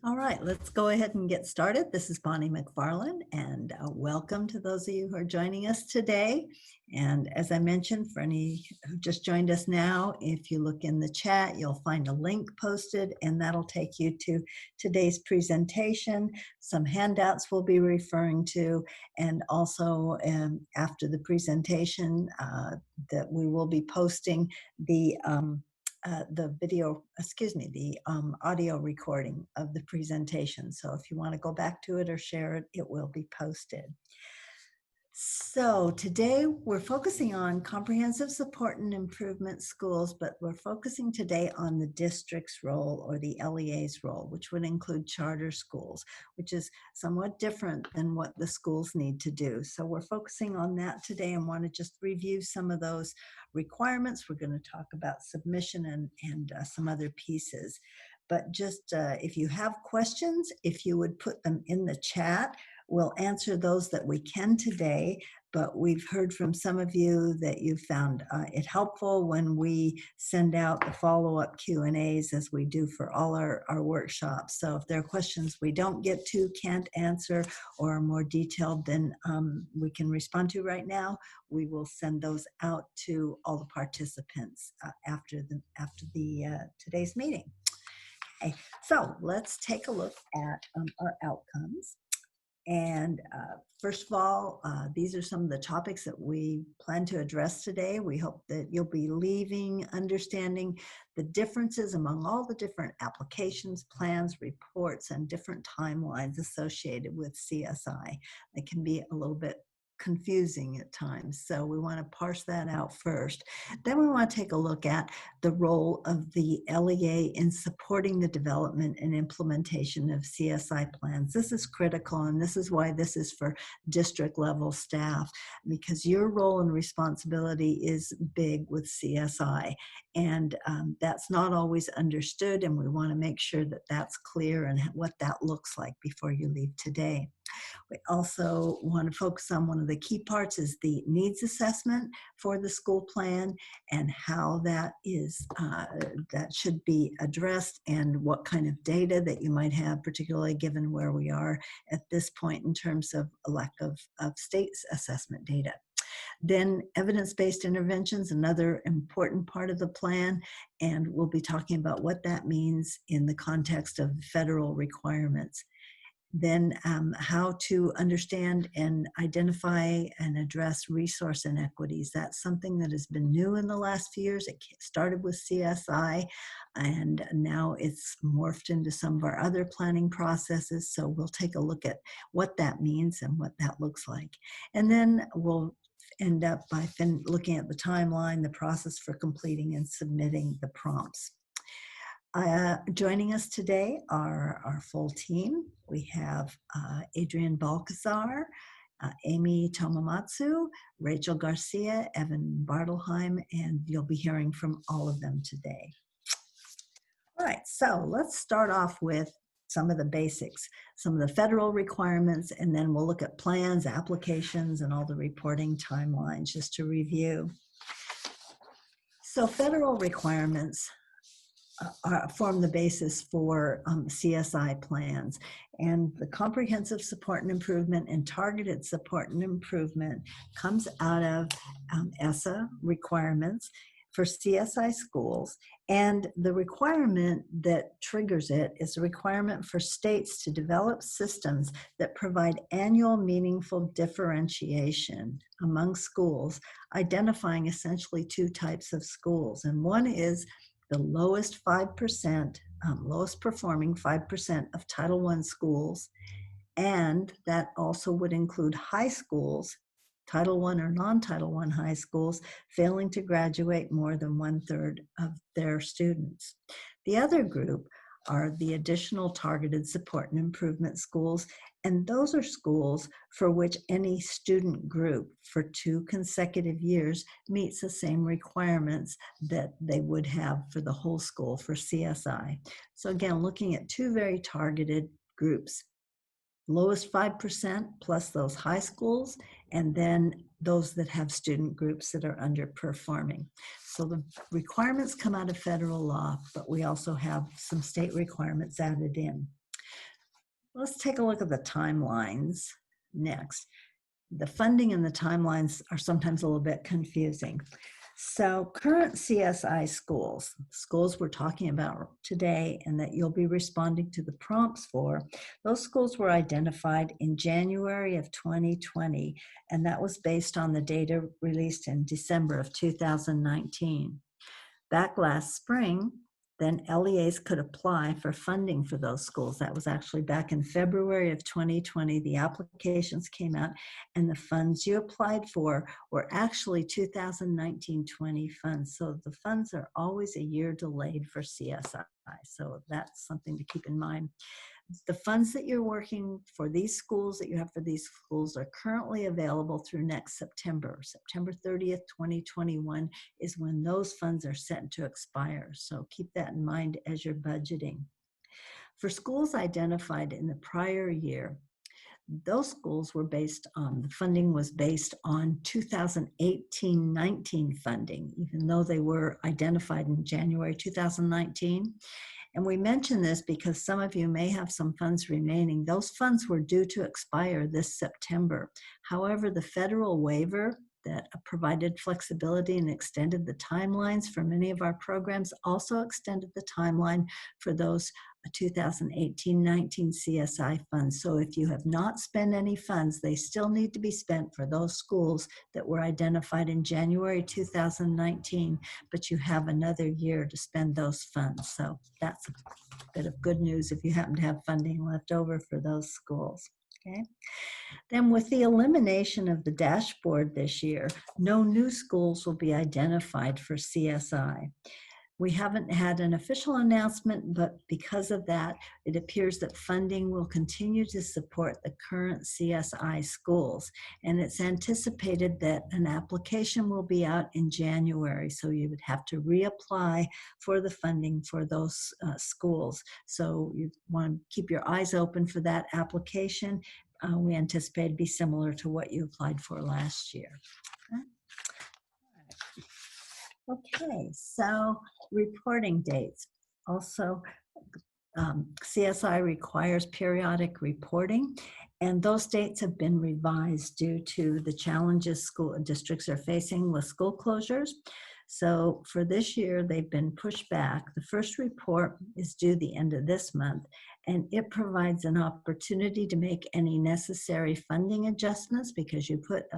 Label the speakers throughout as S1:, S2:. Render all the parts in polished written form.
S1: All right, let's go ahead and get started. This is Bonnie McFarland, and welcome to those of you who are joining us today. And as I mentioned, for any who just joined us now, if you look in the chat, you'll find a link posted, and that'll take you to today's presentation. Some handouts we'll be referring to, and also after the presentation, that we will be posting the audio recording of the presentation. So if you want to go back to it or share it, it will be posted. So today we're focusing on comprehensive support and improvement schools, but we're focusing today on the district's role or the LEA's role, which would include charter schools, which is somewhat different than what the schools need to do. So we're focusing on that today and want to just review some of those requirements. We're going to talk about submission and some other pieces. But just if you have questions, if you would put them in the chat, we'll answer those that we can today, but we've heard from some of you that you found it helpful when we send out the follow-up Q&As as we do for all our workshops. So if there are questions we don't get to, can't answer, or are more detailed than we can respond to right now, we will send those out to all the participants after today's meeting. Okay, so let's take a look at our outcomes. And first of all, these are some of the topics that we plan to address today. We hope that you'll be leaving understanding the differences among all the different applications, plans, reports, and different timelines associated with CSI. They can be a little bit confusing at times. So we want to parse that out first. Then we want to take a look at the role of the LEA in supporting the development and implementation of CSI plans. This is critical, and this is why this is for district level staff, because your role and responsibility is big with CSI, and that's not always understood, and we want to make sure that that's clear and what that looks like before you leave today. We also want to focus on one of the key parts is the needs assessment for the school plan and how that is that should be addressed and what kind of data that you might have, particularly given where we are at this point in terms of a lack of state assessment data. Then evidence-based interventions, another important part of the plan, and we'll be talking about what that means in the context of federal requirements. Then how to understand and identify and address resource inequities. That's something that has been new in the last few years. It started with CSI, and now it's morphed into some of our other planning processes. So we'll take a look at what that means and what that looks like. And then we'll end up by looking at the timeline, the process for completing and submitting the prompts. Joining us today are our full team. We have Adrienne Balcazar, Amy Tomomatsu, Rachel Garcia, Evan Bartelheim, and you'll be hearing from all of them today. All right, so let's start off with some of the basics, some of the federal requirements, and then we'll look at plans, applications, and all the reporting timelines just to review. So federal requirements form the basis for CSI plans, and the comprehensive support and improvement and targeted support and improvement comes out of ESSA requirements for CSI schools, and the requirement that triggers it is a requirement for states to develop systems that provide annual meaningful differentiation among schools, identifying essentially two types of schools, and one is the lowest 5%, lowest performing 5% of Title I schools, and that also would include high schools, Title I or non-Title I high schools, failing to graduate more than 1/3 of their students. The other group are the additional targeted support and improvement schools, and those are schools for which any student group for 2 consecutive years meets the same requirements that they would have for the whole school for CSI. So again, looking at 2 very targeted groups, lowest 5% plus those high schools, and then those that have student groups that are underperforming. So the requirements come out of federal law, but we also have some state requirements added in. Let's take a look at the timelines next. The funding and the timelines are sometimes a little bit confusing. So current CSI schools we're talking about today and that you'll be responding to the prompts for, those schools were identified in January of 2020, and that was based on the data released in December of 2019. Back last spring, then LEAs could apply for funding for those schools. That was actually back in February of 2020. The applications came out, and the funds you applied for were actually 2019-20 funds. So the funds are always a year delayed for CSI. So that's something to keep in mind. The funds that you're working for these schools, that you have for these schools, are currently available through next September. September 30th, 2021 is when those funds are set to expire. So keep that in mind as you're budgeting. For schools identified in the prior year, those schools were based on, the funding was based on 2018-19 funding, even though they were identified in January 2019. And we mention this because some of you may have some funds remaining. Those funds were due to expire this September. However, the federal waiver that provided flexibility and extended the timelines for many of our programs also extended the timeline for those 2018-19 CSI funds. So if you have not spent any funds, they still need to be spent for those schools that were identified in January 2019, but you have another year to spend those funds. So that's a bit of good news if you happen to have funding left over for those schools. Okay. Then with the elimination of the dashboard this year, no new schools will be identified for CSI. We haven't had an official announcement, but because of that, it appears that funding will continue to support the current CSI schools. And it's anticipated that an application will be out in January. So you would have to reapply for the funding for those schools. So you want to keep your eyes open for that application. We anticipate it'd be similar to what you applied for last year. Okay, so reporting dates. Also, CSI requires periodic reporting, and those dates have been revised due to the challenges school districts are facing with school closures. So for this year, they've been pushed back. The first report is due the end of this month, and it provides an opportunity to make any necessary funding adjustments because you put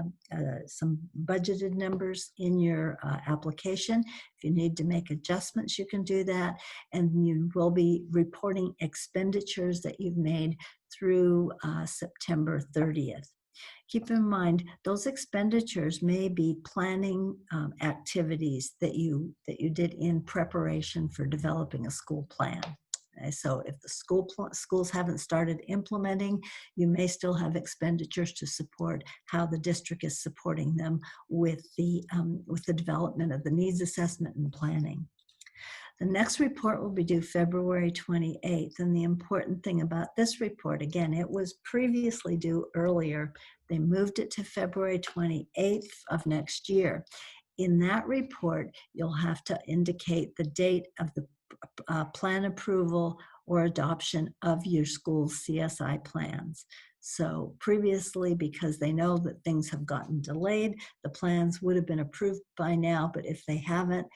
S1: some budgeted numbers in your application. If you need to make adjustments, you can do that, and you will be reporting expenditures that you've made through September 30th. Keep in mind, those expenditures may be planning activities that you did in preparation for developing a school plan. So if the schools haven't started implementing, you may still have expenditures to support how the district is supporting them with the development of the needs assessment and planning. The next report will be due February 28th, and the important thing about this report, again, it was previously due earlier. They moved it to February 28th of next year. In that report, you'll have to indicate the date of the plan approval or adoption of your school's CSI plans. So previously, because they know that things have gotten delayed, the plans would have been approved by now, but if they haven't,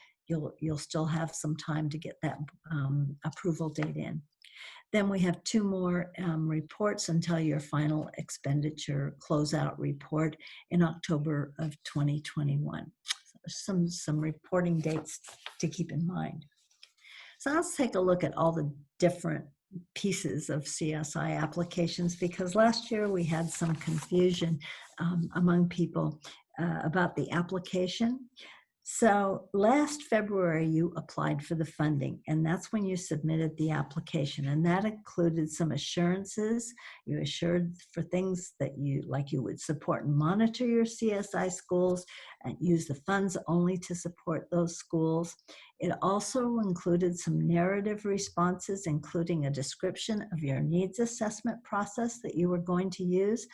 S1: you'll still have some time to get that approval date in. Then we have two more reports until your final expenditure closeout report in October of 2021. So some reporting dates to keep in mind. So let's take a look at all the different pieces of CSI applications, because last year we had some confusion among people about the application. So last February, you applied for the funding, and that's when you submitted the application, and that included some assurances. You assured for things that you would support and monitor your CSI schools and use the funds only to support those schools. It also included some narrative responses, including a description of your needs assessment process that you were going to use.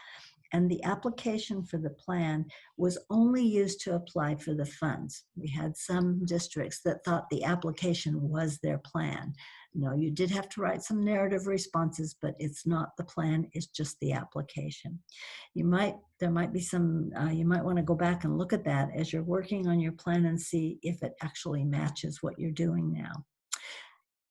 S1: And the application for the plan was only used to apply for the funds. We had some districts that thought the application was their plan. No, you did have to write some narrative responses, but it's not the plan, it's just the application. There might be some, you might want to go back and look at that as you're working on your plan and see if it actually matches what you're doing now.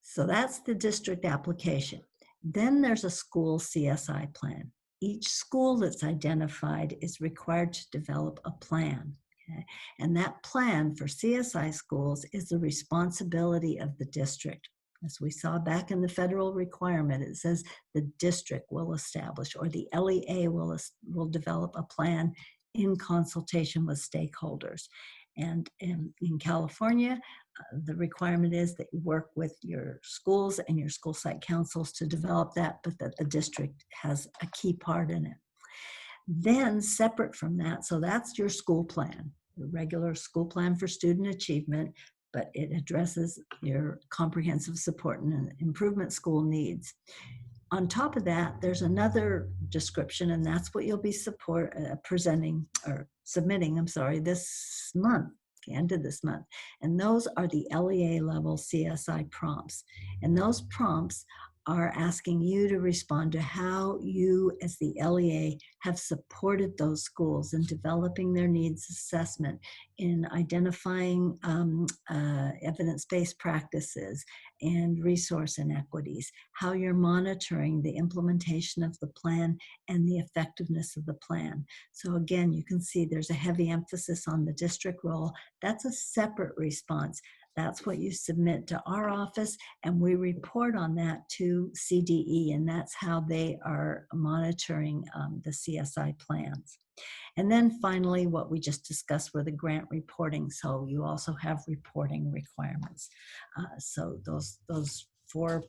S1: So that's the district application. Then there's a school CSI plan. Each school that's identified is required to develop a plan. Okay? And that plan for CSI schools is the responsibility of the district. As we saw back in the federal requirement, it says the district will establish, or the LEA will develop a plan in consultation with stakeholders. And in California, the requirement is that you work with your schools and your school site councils to develop that, but that the district has a key part in it. Then separate from that, so that's your school plan, the regular school plan for student achievement, but it addresses your comprehensive support and improvement school needs. On top of that, there's another description, and that's what you'll be submitting, this month, end of this month. And those are the LEA level CSI prompts. And those prompts are asking you to respond to how you, as the LEA, have supported those schools in developing their needs assessment, in identifying evidence-based practices and resource inequities, how you're monitoring the implementation of the plan and the effectiveness of the plan. So again, you can see there's a heavy emphasis on the district role. That's a separate response. That's what you submit to our office, and we report on that to CDE, and that's how they are monitoring the CSI plans. And then finally, what we just discussed were the grant reporting. So you also have reporting requirements. So those 4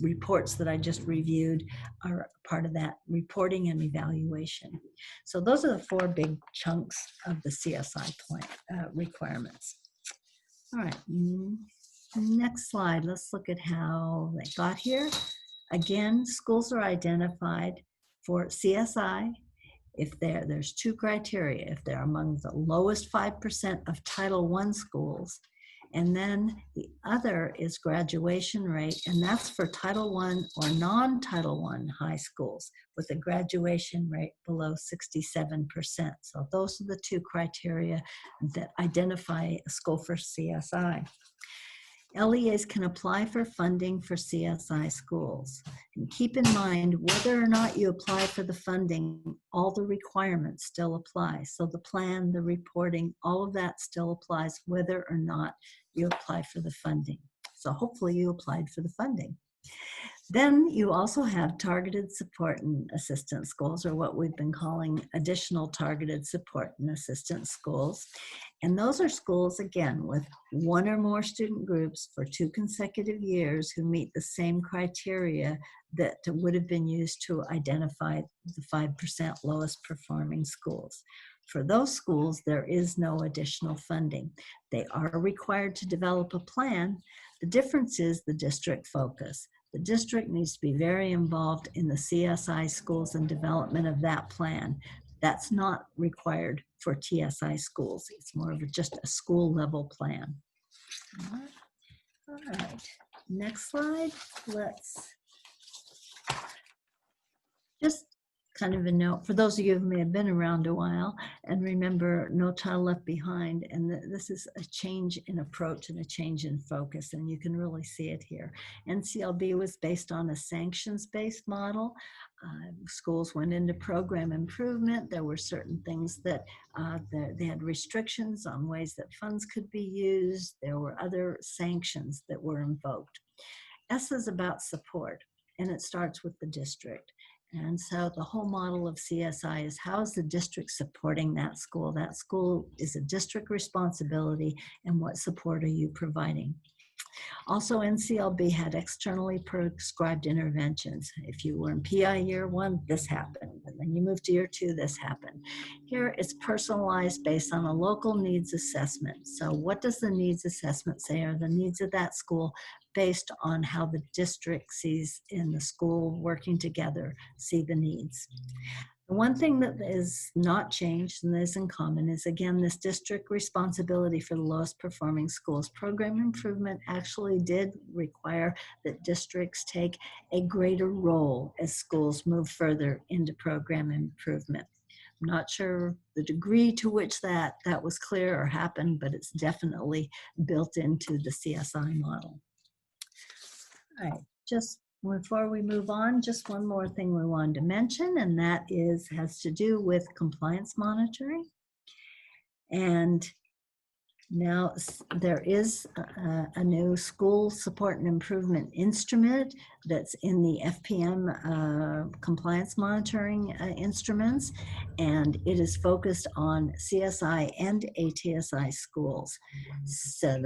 S1: reports that I just reviewed are part of that reporting and evaluation. So those are the 4 big chunks of the CSI plan requirements. All right, next slide. Let's look at how they got here. Again, schools are identified for CSI if there's 2 criteria. If they're among the lowest 5% of Title I schools, and then the other is graduation rate, and that's for Title I or non-Title I high schools with a graduation rate below 67%. So those are the 2 criteria that identify a school for CSI. LEAs can apply for funding for CSI schools. And keep in mind, whether or not you apply for the funding, all the requirements still apply. So the plan, the reporting, all of that still applies whether or not you apply for the funding. So hopefully you applied for the funding. Then you also have targeted support and assistance schools, or what we've been calling additional targeted support and assistance schools. And those are schools, again, with 1 or more student groups for 2 consecutive years who meet the same criteria that would have been used to identify the 5% lowest performing schools. For those schools, there is no additional funding. They are required to develop a plan. The difference is the district focus. The district needs to be very involved in the CSI schools and development of that plan. That's not required for TSI schools. It's more of just a school level plan. All right, next slide. Let's just kind of a note for those of you who may have been around a while, and remember, no child left behind. And this is a change in approach and a change in focus, and you can really see it here. NCLB was based on a sanctions-based model. Schools went into program improvement. There were certain things that they had restrictions on ways that funds could be used. There were other sanctions that were invoked. ESSA is about support, and it starts with the district. And so the whole model of CSI is, how is the district supporting that school? That school is a district responsibility, and what support are you providing? Also, NCLB had externally prescribed interventions. If you were in PI year 1, this happened. And then you moved to year 2, this happened. Here it's personalized based on a local needs assessment. So what does the needs assessment say are the needs of that school based on how the district sees in the school working together, see the needs. The one thing that is not changed and is in common is, again, this district responsibility for the lowest performing schools. Program improvement actually did require that districts take a greater role as schools move further into program improvement. I'm not sure the degree to which that was clear or happened, but it's definitely built into the CSI model. All right, just before we move on, just one more thing we wanted to mention, and that has to do with compliance monitoring. And now there is a new school support and improvement instrument that's in the FPM compliance monitoring instruments, and it is focused on CSI and ATSI schools. So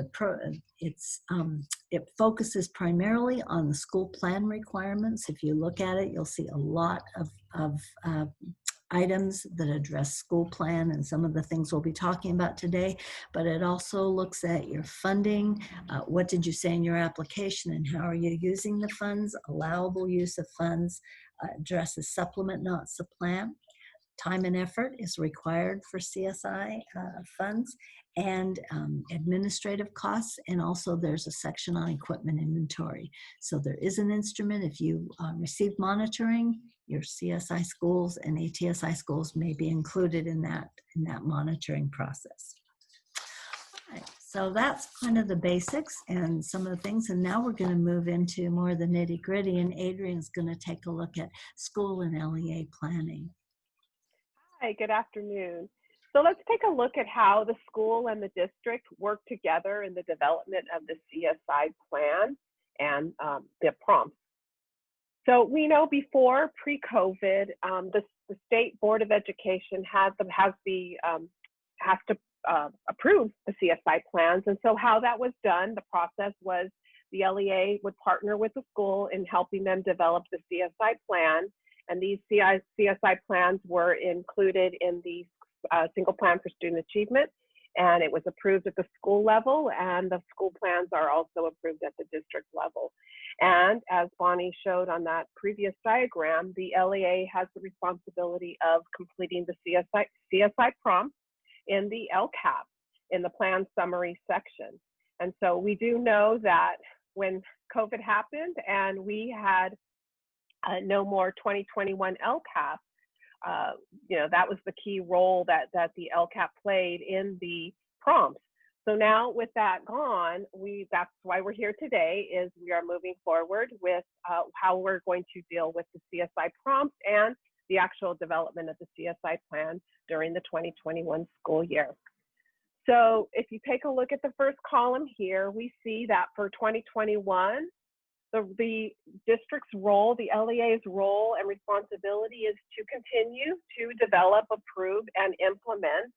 S1: it focuses primarily on the school plan requirements. If you look at it, you'll see a lot of items that address school plan and some of the things we'll be talking about today, but it also looks at your funding, what did you say in your application and how are you using the funds, allowable use of funds, addresses supplement, not supplant. Time and effort is required for CSI funds, and administrative costs, and also there's a section on equipment inventory. So there is an instrument. If you receive monitoring, your CSI schools and ATSI schools may be included in that monitoring process. All right, so that's kind of the basics and some of the things, and now we're going to move into more of the nitty-gritty, and Adrian's going to take a look at school and LEA planning.
S2: Hi, good afternoon. So let's take a look at how the school and the district work together in the development of the CSI plan and the prompts. So we know before pre-COVID, the State Board of Education has to approve the CSI plans. And so how that was done, the process was the LEA would partner with the school in helping them develop the CSI plan. And these CSI plans were included in the single plan for student achievement, and it was approved at the school level, and the school plans are also approved at the district level. And as Bonnie showed on that previous diagram, the LEA has the responsibility of completing the CSI prompt in the LCAP in the plan summary section. And so we do know that when COVID happened and we had no more 2021 LCAP, that was the key role that the LCAP played in the prompts. So now with that gone, that's why we're here today, is we are moving forward with how we're going to deal with the CSI prompts and the actual development of the CSI plan during the 2021 school year. So if you take a look at the first column here, we see that for 2021, the district's role, the LEA's role and responsibility is to continue to develop, approve, and implement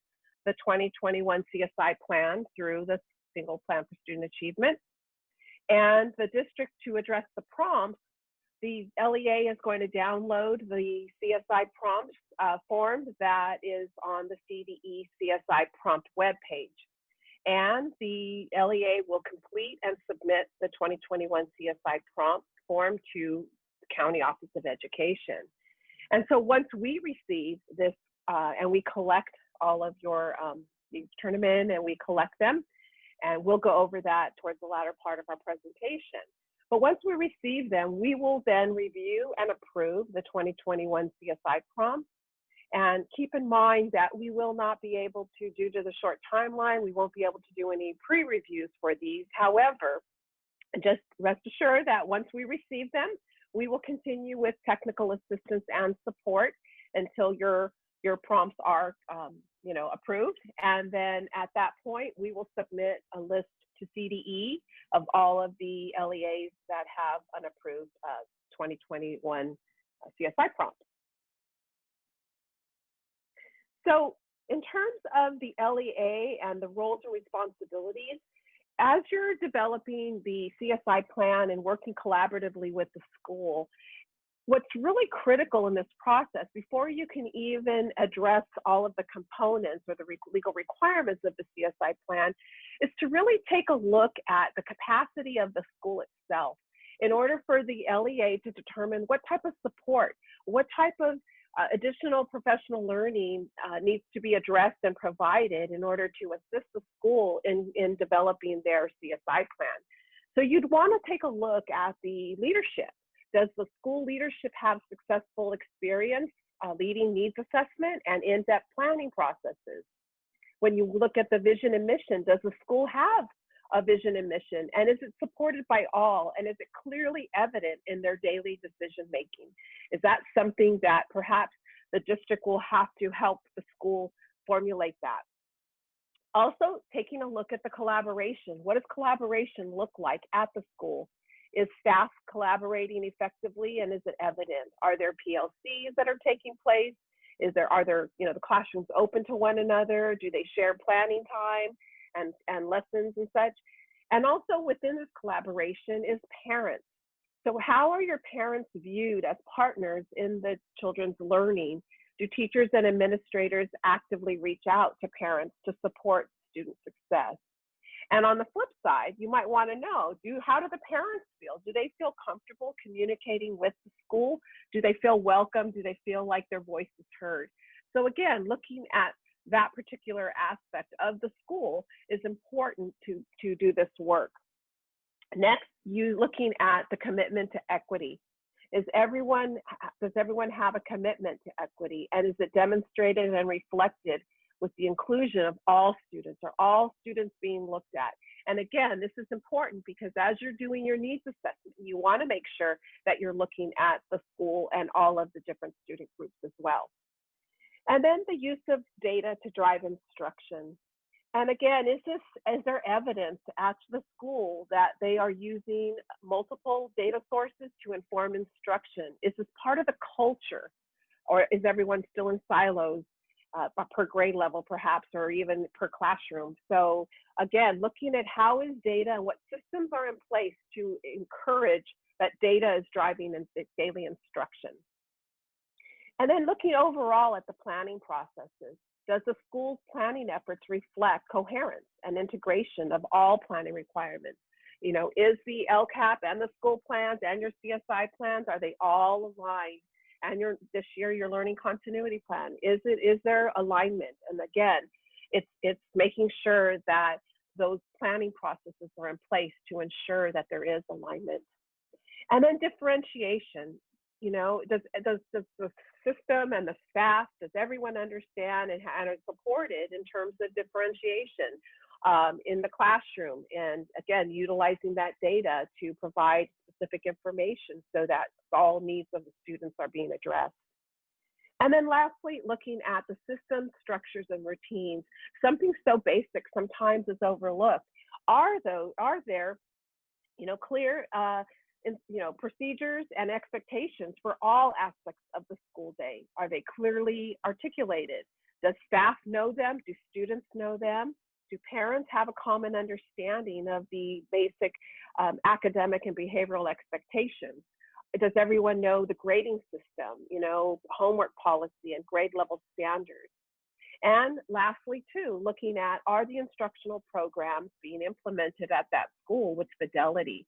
S2: the 2021 CSI plan through the single plan for student achievement. And the district, to address the prompts, the LEA is going to download the CSI prompts form that is on the CDE CSI prompt webpage. And the LEA will complete and submit the 2021 CSI prompt form to the County Office of Education. And so once we receive this and we collect all of your, you turn them in and we collect them, and we'll go over that towards the latter part of our presentation. But once we receive them, we will then review and approve the 2021 CSI prompt. And keep in mind that we will not be able to, due to the short timeline, we won't be able to do any pre-reviews for these. However, just rest assured that once we receive them, we will continue with technical assistance and support until your prompts are approved. And then at that point, we will submit a list to CDE of all of the LEAs that have an approved 2021 CSI prompt. So in terms of the LEA and the roles and responsibilities, as you're developing the CSI plan and working collaboratively with the school, what's really critical in this process, before you can even address all of the components or the legal requirements of the CSI plan, is to really take a look at the capacity of the school itself in order for the LEA to determine what type of support, what type of additional professional learning needs to be addressed and provided in order to assist the school in developing their CSI plan. So you'd want to take a look at the leadership. Does the school leadership have successful experience leading needs assessment and in-depth planning processes? When you look at the vision and mission, does the school have a vision and mission? And is it supported by all? And is it clearly evident in their daily decision making? Is that something that perhaps the district will have to help the school formulate that? Also, taking a look at the collaboration. What does collaboration look like at the school? Is staff collaborating effectively, and is it evident? Are there PLCs that are taking place? Are there the classrooms open to one another? Do they share planning time and lessons and such? And also within this collaboration is parents. So how are your parents viewed as partners in the children's learning? Do teachers and administrators actively reach out to parents to support student success? And on the flip side, you might want to know, how do the parents feel? Do they feel comfortable communicating with the school? Do they feel welcome? Do they feel like their voice is heard? So again, looking at that particular aspect of the school is important to do this work. Next, you looking at the commitment to equity. Does everyone have a commitment to equity? And is it demonstrated and reflected with the inclusion of all students? Are all students being looked at? And again, this is important because as you're doing your needs assessment, you want to make sure that you're looking at the school and all of the different student groups as well. And then the use of data to drive instruction. And again, is there evidence at the school that they are using multiple data sources to inform instruction? Is this part of the culture, or is everyone still in silos? Per grade level perhaps, or even per classroom. So again, looking at how is data and what systems are in place to encourage that data is driving in daily instruction. And then looking overall at the planning processes. Does the school's planning efforts reflect coherence and integration of all planning requirements? Is the LCAP and the school plans and your CSI plans, are they all aligned? And this year, your learning continuity plan, is there alignment? And again, it's making sure that those planning processes are in place to ensure that there is alignment. And then differentiation. Does the system and the staff, does everyone understand and are supported in terms of differentiation in the classroom? And again, utilizing that data to provide specific information so that all needs of the students are being addressed. And then lastly, looking at the system structures and routines. Something so basic sometimes is overlooked. Are there clear procedures and expectations for all aspects of the school day? Are they clearly articulated? Does staff know them? Do students know them? Do parents have a common understanding of the basic academic and behavioral expectations? Does everyone know the grading system, homework policy and grade level standards? And lastly, too, looking at, are the instructional programs being implemented at that school with fidelity?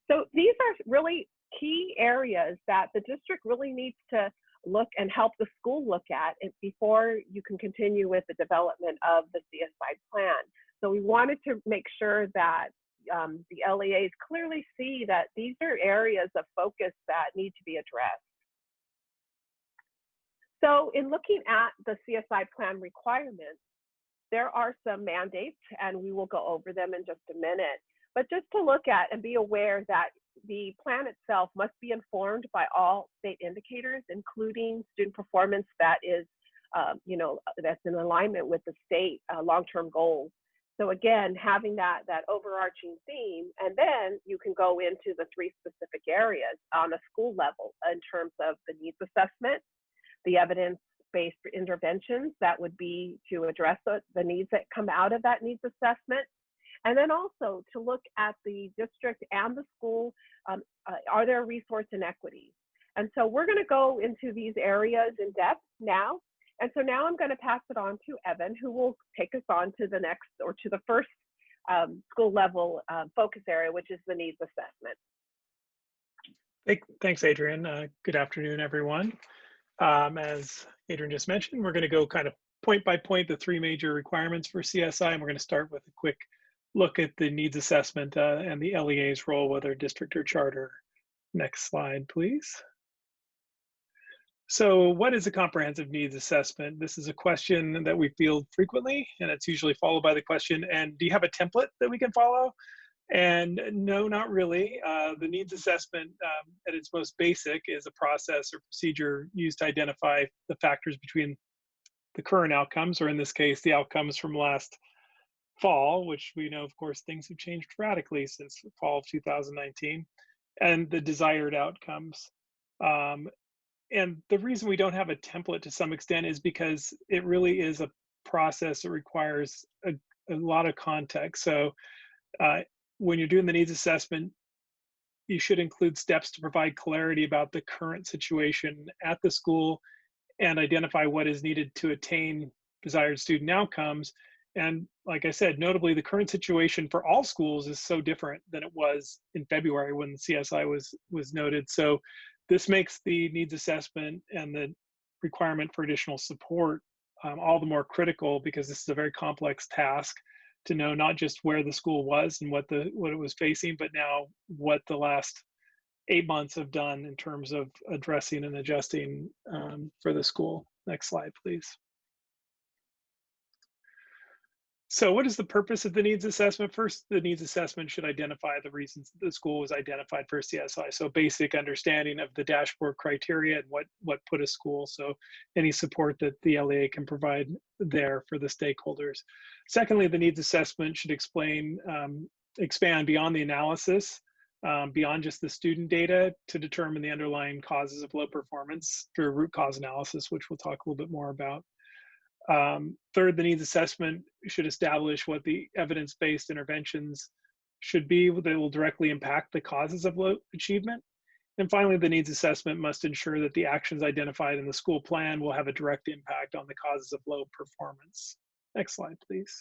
S2: So these are really key areas that the district really needs to look and help the school look at before you can continue with the development of the CSI plan. So we wanted to make sure that the LEAs clearly see that these are areas of focus that need to be addressed. So in looking at the CSI plan requirements, there are some mandates, and we will go over them in just a minute. But just to look at and be aware that the plan itself must be informed by all state indicators, including student performance that is, that's in alignment with the state long-term goals. So again, having that overarching theme, and then you can go into the 3 specific areas on a school level in terms of the needs assessment, the evidence-based interventions that would be to address the needs that come out of that needs assessment. And then also to look at the district and the school, are there resource inequities? And so we're going to go into these areas in depth now. And so now I'm going to pass it on to Evan, who will take us on to the next, or to the first school level focus area, which is the needs assessment.
S3: Thanks, Adrienne. Good afternoon, everyone. As Adrian just mentioned, we're going to go kind of point by point the three major requirements for CSI, and we're going to start with a quick look at the needs assessment and the LEA's role, whether district or charter. Next slide, please. So what is a comprehensive needs assessment? This is a question that we field frequently, and it's usually followed by the question, and do you have a template that we can follow? And no, not really. The needs assessment at its most basic is a process or procedure used to identify the factors between the current outcomes, or in this case, the outcomes from last fall, which we know, of course, things have changed radically since the fall of 2019, and the desired outcomes. And the reason we don't have a template to some extent is because it really is a process that requires a lot of context. So when you're doing the needs assessment, you should include steps to provide clarity about the current situation at the school and identify what is needed to attain desired student outcomes. And like I said, notably, the current situation for all schools is so different than it was in February when the CSI was noted. So this makes the needs assessment and the requirement for additional support all the more critical, because this is a very complex task to know not just where the school was and what it was facing, but now what the last 8 months have done in terms of addressing and adjusting for the school. Next slide, please. So what is the purpose of the needs assessment? First, the needs assessment should identify the reasons the school was identified for CSI. So basic understanding of the dashboard criteria and what put a school. So any support that the LEA can provide there for the stakeholders. Secondly, the needs assessment should expand beyond the analysis, beyond just the student data, to determine the underlying causes of low performance through a root cause analysis, which we'll talk a little bit more about. Third, the needs assessment should establish what the evidence-based interventions should be that will directly impact the causes of low achievement. And finally, the needs assessment must ensure that the actions identified in the school plan will have a direct impact on the causes of low performance. Next slide, please.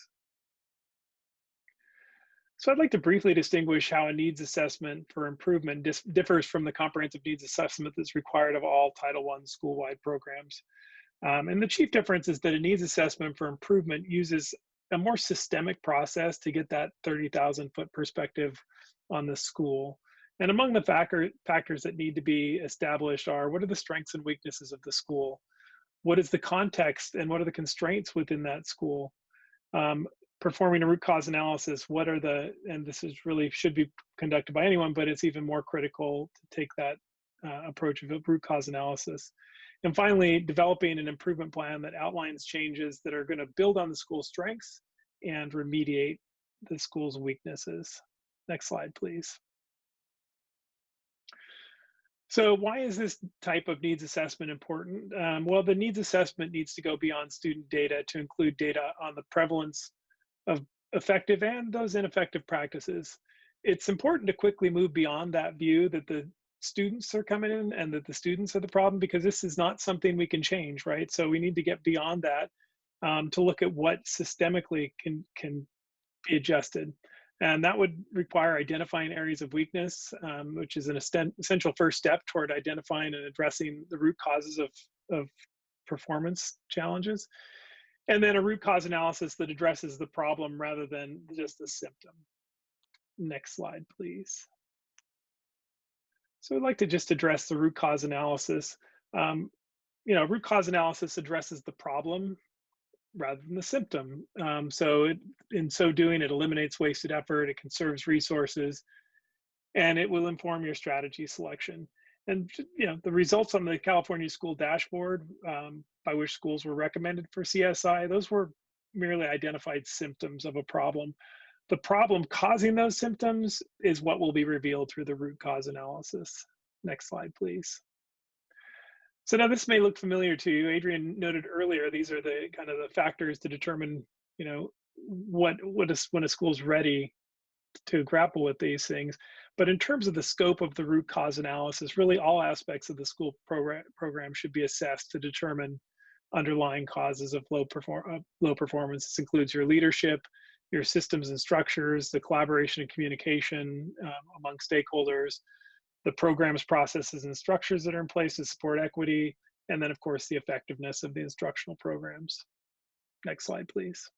S3: So I'd like to briefly distinguish how a needs assessment for improvement differs from the comprehensive needs assessment that's required of all Title I school-wide programs. And the chief difference is that a needs assessment for improvement uses a more systemic process to get that 30,000-foot perspective on the school. And among the factors that need to be established are, what are the strengths and weaknesses of the school? What is the context and what are the constraints within that school? Performing a root cause analysis, what are and this is really should be conducted by anyone, but it's even more critical to take that approach of a root cause analysis. And finally, developing an improvement plan that outlines changes that are going to build on the school's strengths and remediate the school's weaknesses. Next slide, please. So why is this type of needs assessment important? Well, the needs assessment needs to go beyond student data to include data on the prevalence of effective and those ineffective practices. It's important to quickly move beyond that view that the students are coming in and that the students are the problem, because this is not something we can change, right? So we need to get beyond that to look at what systemically can be adjusted. And that would require identifying areas of weakness, which is an essential first step toward identifying and addressing the root causes of performance challenges. And then a root cause analysis that addresses the problem rather than just the symptom. Next slide, please. So I'd like to just address the root cause analysis. Root cause analysis addresses the problem rather than the symptom. So in so doing, it eliminates wasted effort, it conserves resources, and it will inform your strategy selection. And the results on the California School Dashboard by which schools were recommended for CSI, those were merely identified symptoms of a problem. The problem causing those symptoms is what will be revealed through the root cause analysis. Next slide, please. So now this may look familiar to you. Adrian noted earlier, these are the kind of the factors to determine, when a school's ready to grapple with these things. But in terms of the scope of the root cause analysis, really all aspects of the school program should be assessed to determine underlying causes of low performance. This includes your leadership, your systems and structures, the collaboration and communication among stakeholders, the programs, processes, and structures that are in place to support equity, and then of course the effectiveness of the instructional programs. Next slide, please.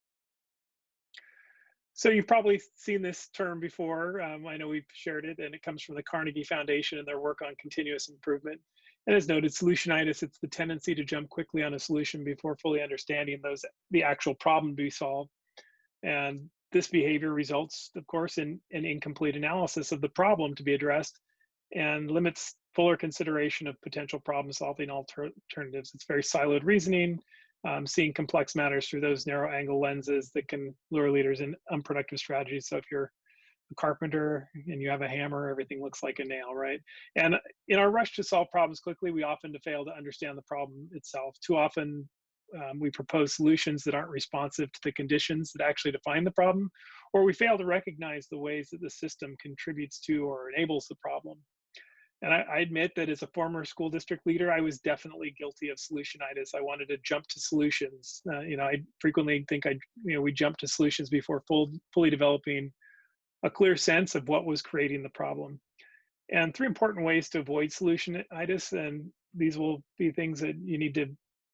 S3: So you've probably seen this term before. I know we've shared it, and it comes from the Carnegie Foundation and their work on continuous improvement. And as noted, solutionitis, it's the tendency to jump quickly on a solution before fully understanding the actual problem to be solved. And this behavior results, of course, in an incomplete analysis of the problem to be addressed and limits fuller consideration of potential problem-solving alternatives. It's very siloed reasoning, seeing complex matters through those narrow angle lenses that can lure leaders in unproductive strategies. So if you're a carpenter and you have a hammer, everything looks like a nail, right? And in our rush to solve problems quickly, we often fail to understand the problem itself. Too often, we propose solutions that aren't responsive to the conditions that actually define the problem, or we fail to recognize the ways that the system contributes to or enables the problem. And I admit that as a former school district leader, I was definitely guilty of solutionitis. I wanted to jump to solutions. I frequently think we jump to solutions before fully developing a clear sense of what was creating the problem. And 3 important ways to avoid solutionitis, and these will be things that you need to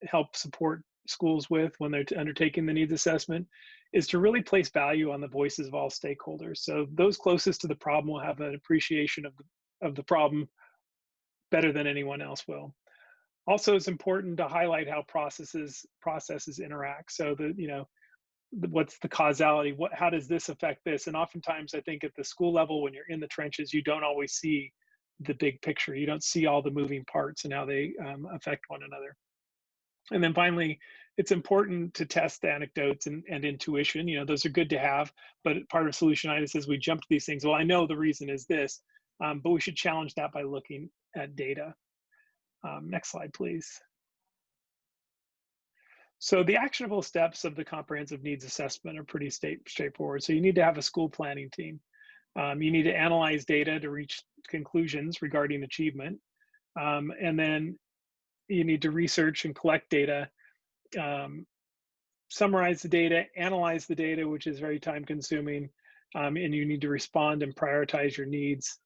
S3: help support schools with when they're undertaking the needs assessment, is to really place value on the voices of all stakeholders. So those closest to the problem will have an appreciation of the problem better than anyone else will. Also, it's important to highlight how processes interact. So what's the causality? How does this affect this? And oftentimes, I think at the school level, when you're in the trenches, you don't always see the big picture. You don't see all the moving parts and how they affect one another. And then finally, it's important to test anecdotes and intuition. Those are good to have, but part of solutionitis is we jump to these things. Well, I know the reason is this, but we should challenge that by looking at data. Next slide, please. So the actionable steps of the comprehensive needs assessment are pretty straightforward. So you need to have a school planning team. You need to analyze data to reach conclusions regarding achievement. And then you need to research and collect data, summarize the data, analyze the data, which is very time consuming, and you need to respond and prioritize your needs.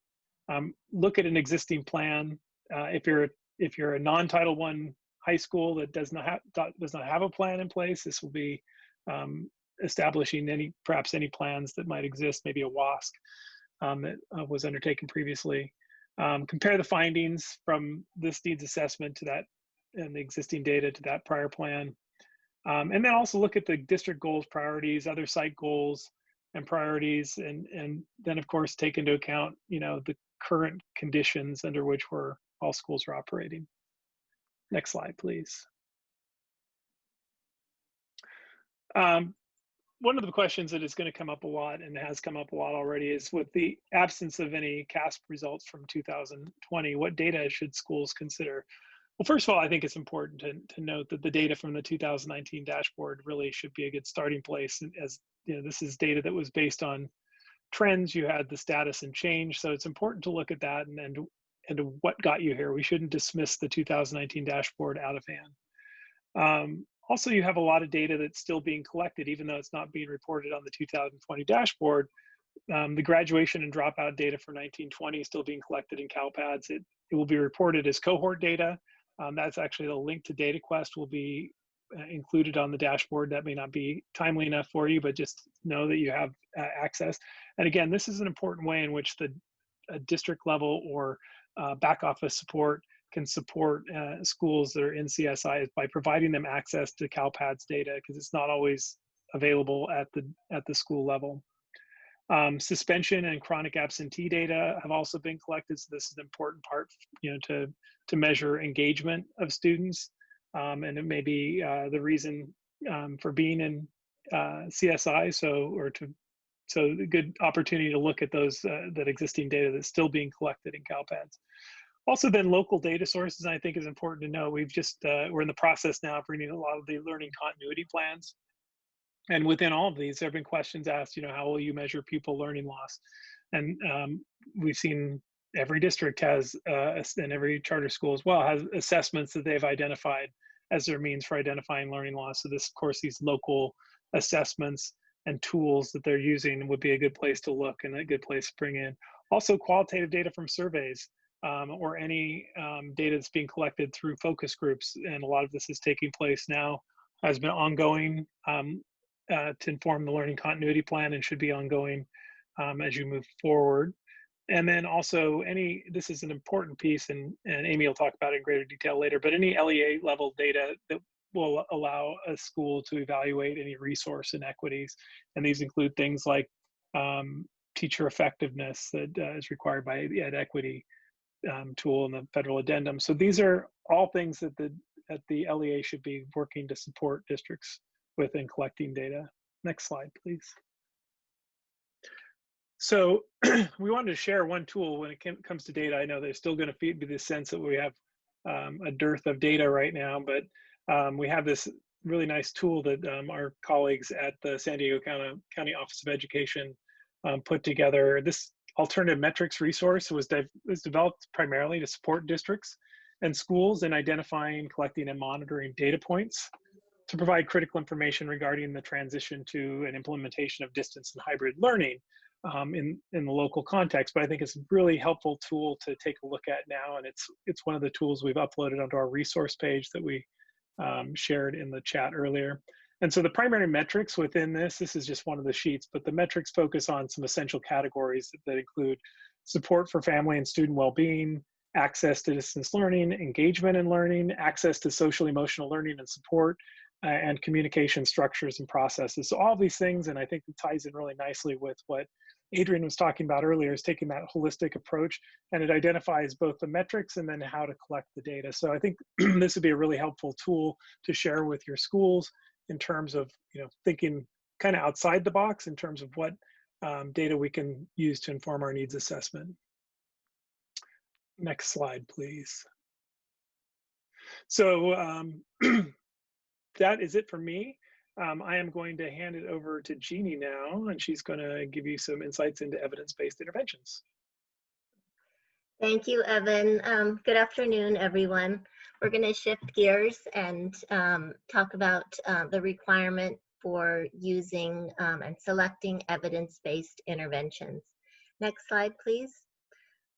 S3: Look at an existing plan. If you're a non-Title I high school that does not have a plan in place, this will be establishing perhaps any plans that might exist, maybe a WASC that was undertaken previously. Compare the findings from this needs assessment to that and the existing data to that prior plan. And then also look at the district goals, priorities, other site goals and priorities, and then of course take into account the current conditions under which all schools are operating. Next slide, please. One of the questions that is going to come up a lot and has come up a lot already is, with the absence of any CASP results from 2020, what data should schools consider? Well, first of all, I think it's important to note that the data from the 2019 dashboard really should be a good starting place. And as this is data that was based on trends. You had the status and change. So it's important to look at that and what got you here. We shouldn't dismiss the 2019 dashboard out of hand. Also, you have a lot of data that's still being collected, even though it's not being reported on the 2020 dashboard. The graduation and dropout data for 1920 is still being collected in CalPads. It will be reported as cohort data. That's actually the link to DataQuest will be included on the dashboard. That may not be timely enough for you, but just know that you have access. And again, this is an important way in which the district level or back office support can support schools that are in CSI by providing them access to CalPads data, because it's not always available at the school level. Suspension and chronic absentee data have also been collected, so this is an important part, to measure engagement of students, and it may be the reason for being in CSI. So a good opportunity to look at that existing data that's still being collected in CalPads. Also, then local data sources, I think, is important to know. We've just we're in the process now of bringing a lot of the learning continuity plans. And within all of these, there have been questions asked, how will you measure pupil learning loss? And we've seen every district has, and every charter school as well, has assessments that they've identified as their means for identifying learning loss. So this, of course, these local assessments and tools that they're using would be a good place to look and a good place to bring in. Also, qualitative data from surveys. or any data that's being collected through focus groups. And a lot of this is taking place now, has been ongoing to inform the learning continuity plan and should be ongoing as you move forward. And then also this is an important piece, and Amy will talk about it in greater detail later, but any LEA level data that will allow a school to evaluate any resource inequities. And these include things like teacher effectiveness that is required by the Ed Equity tool and the federal addendum. So these are all things that the LEA should be working to support districts with in collecting data. Next slide, please. So we wanted to share one tool when it comes to data. I know there's still going to be this sense that we have a dearth of data right now, but we have this really nice tool that our colleagues at the San Diego County Office of Education put together. This alternative metrics resource was developed primarily to support districts and schools in identifying, collecting, and monitoring data points to provide critical information regarding the transition to an implementation of distance and hybrid learning in the local context. But I think it's a really helpful tool to take a look at now, and it's one of the tools we've uploaded onto our resource page that we shared in the chat earlier. And so the primary metrics within this is just one of the sheets, but the metrics focus on some essential categories that include support for family and student well-being, access to distance learning, engagement in learning, access to social emotional learning and support, and communication structures and processes. So all these things, and I think it ties in really nicely with what Adrian was talking about earlier, is taking that holistic approach, and it identifies both the metrics and then how to collect the data. So I think this would be a really helpful tool to share with your schools in terms of thinking kind of outside the box in terms of what data we can use to inform our needs assessment. Next slide, please. So that is it for me. I am going to hand it over to Jeannie now, and she's going to give you some insights into evidence-based interventions.
S4: Thank you, Evan. Good afternoon, everyone. We're going to shift gears and talk about the requirement for using and selecting evidence-based interventions. Next slide, please.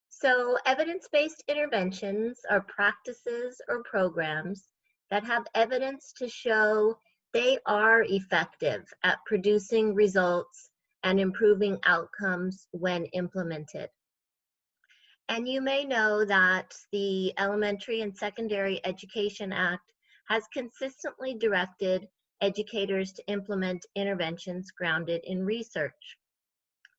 S4: So evidence-based interventions are practices or programs that have evidence to show they are effective at producing results and improving outcomes when implemented. And you may know that the Elementary and Secondary Education Act has consistently directed educators to implement interventions grounded in research.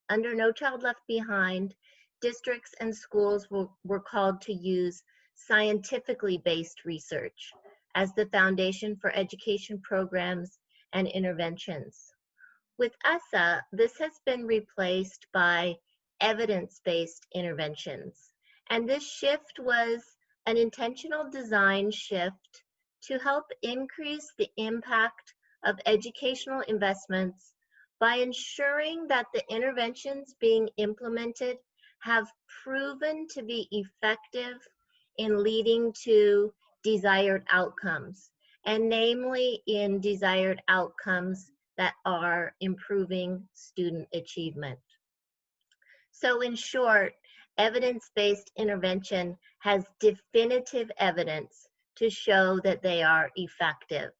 S4: Under No Child Left Behind, districts and schools were called to use scientifically based research as the foundation for education programs and interventions. With ESSA, this has been replaced by evidence-based interventions. And this shift was an intentional design shift to help increase the impact of educational investments by ensuring that the interventions being implemented have proven to be effective in leading to desired outcomes, and namely in desired outcomes that are improving student achievement. So in short, evidence-based intervention has definitive evidence to show that they are effective.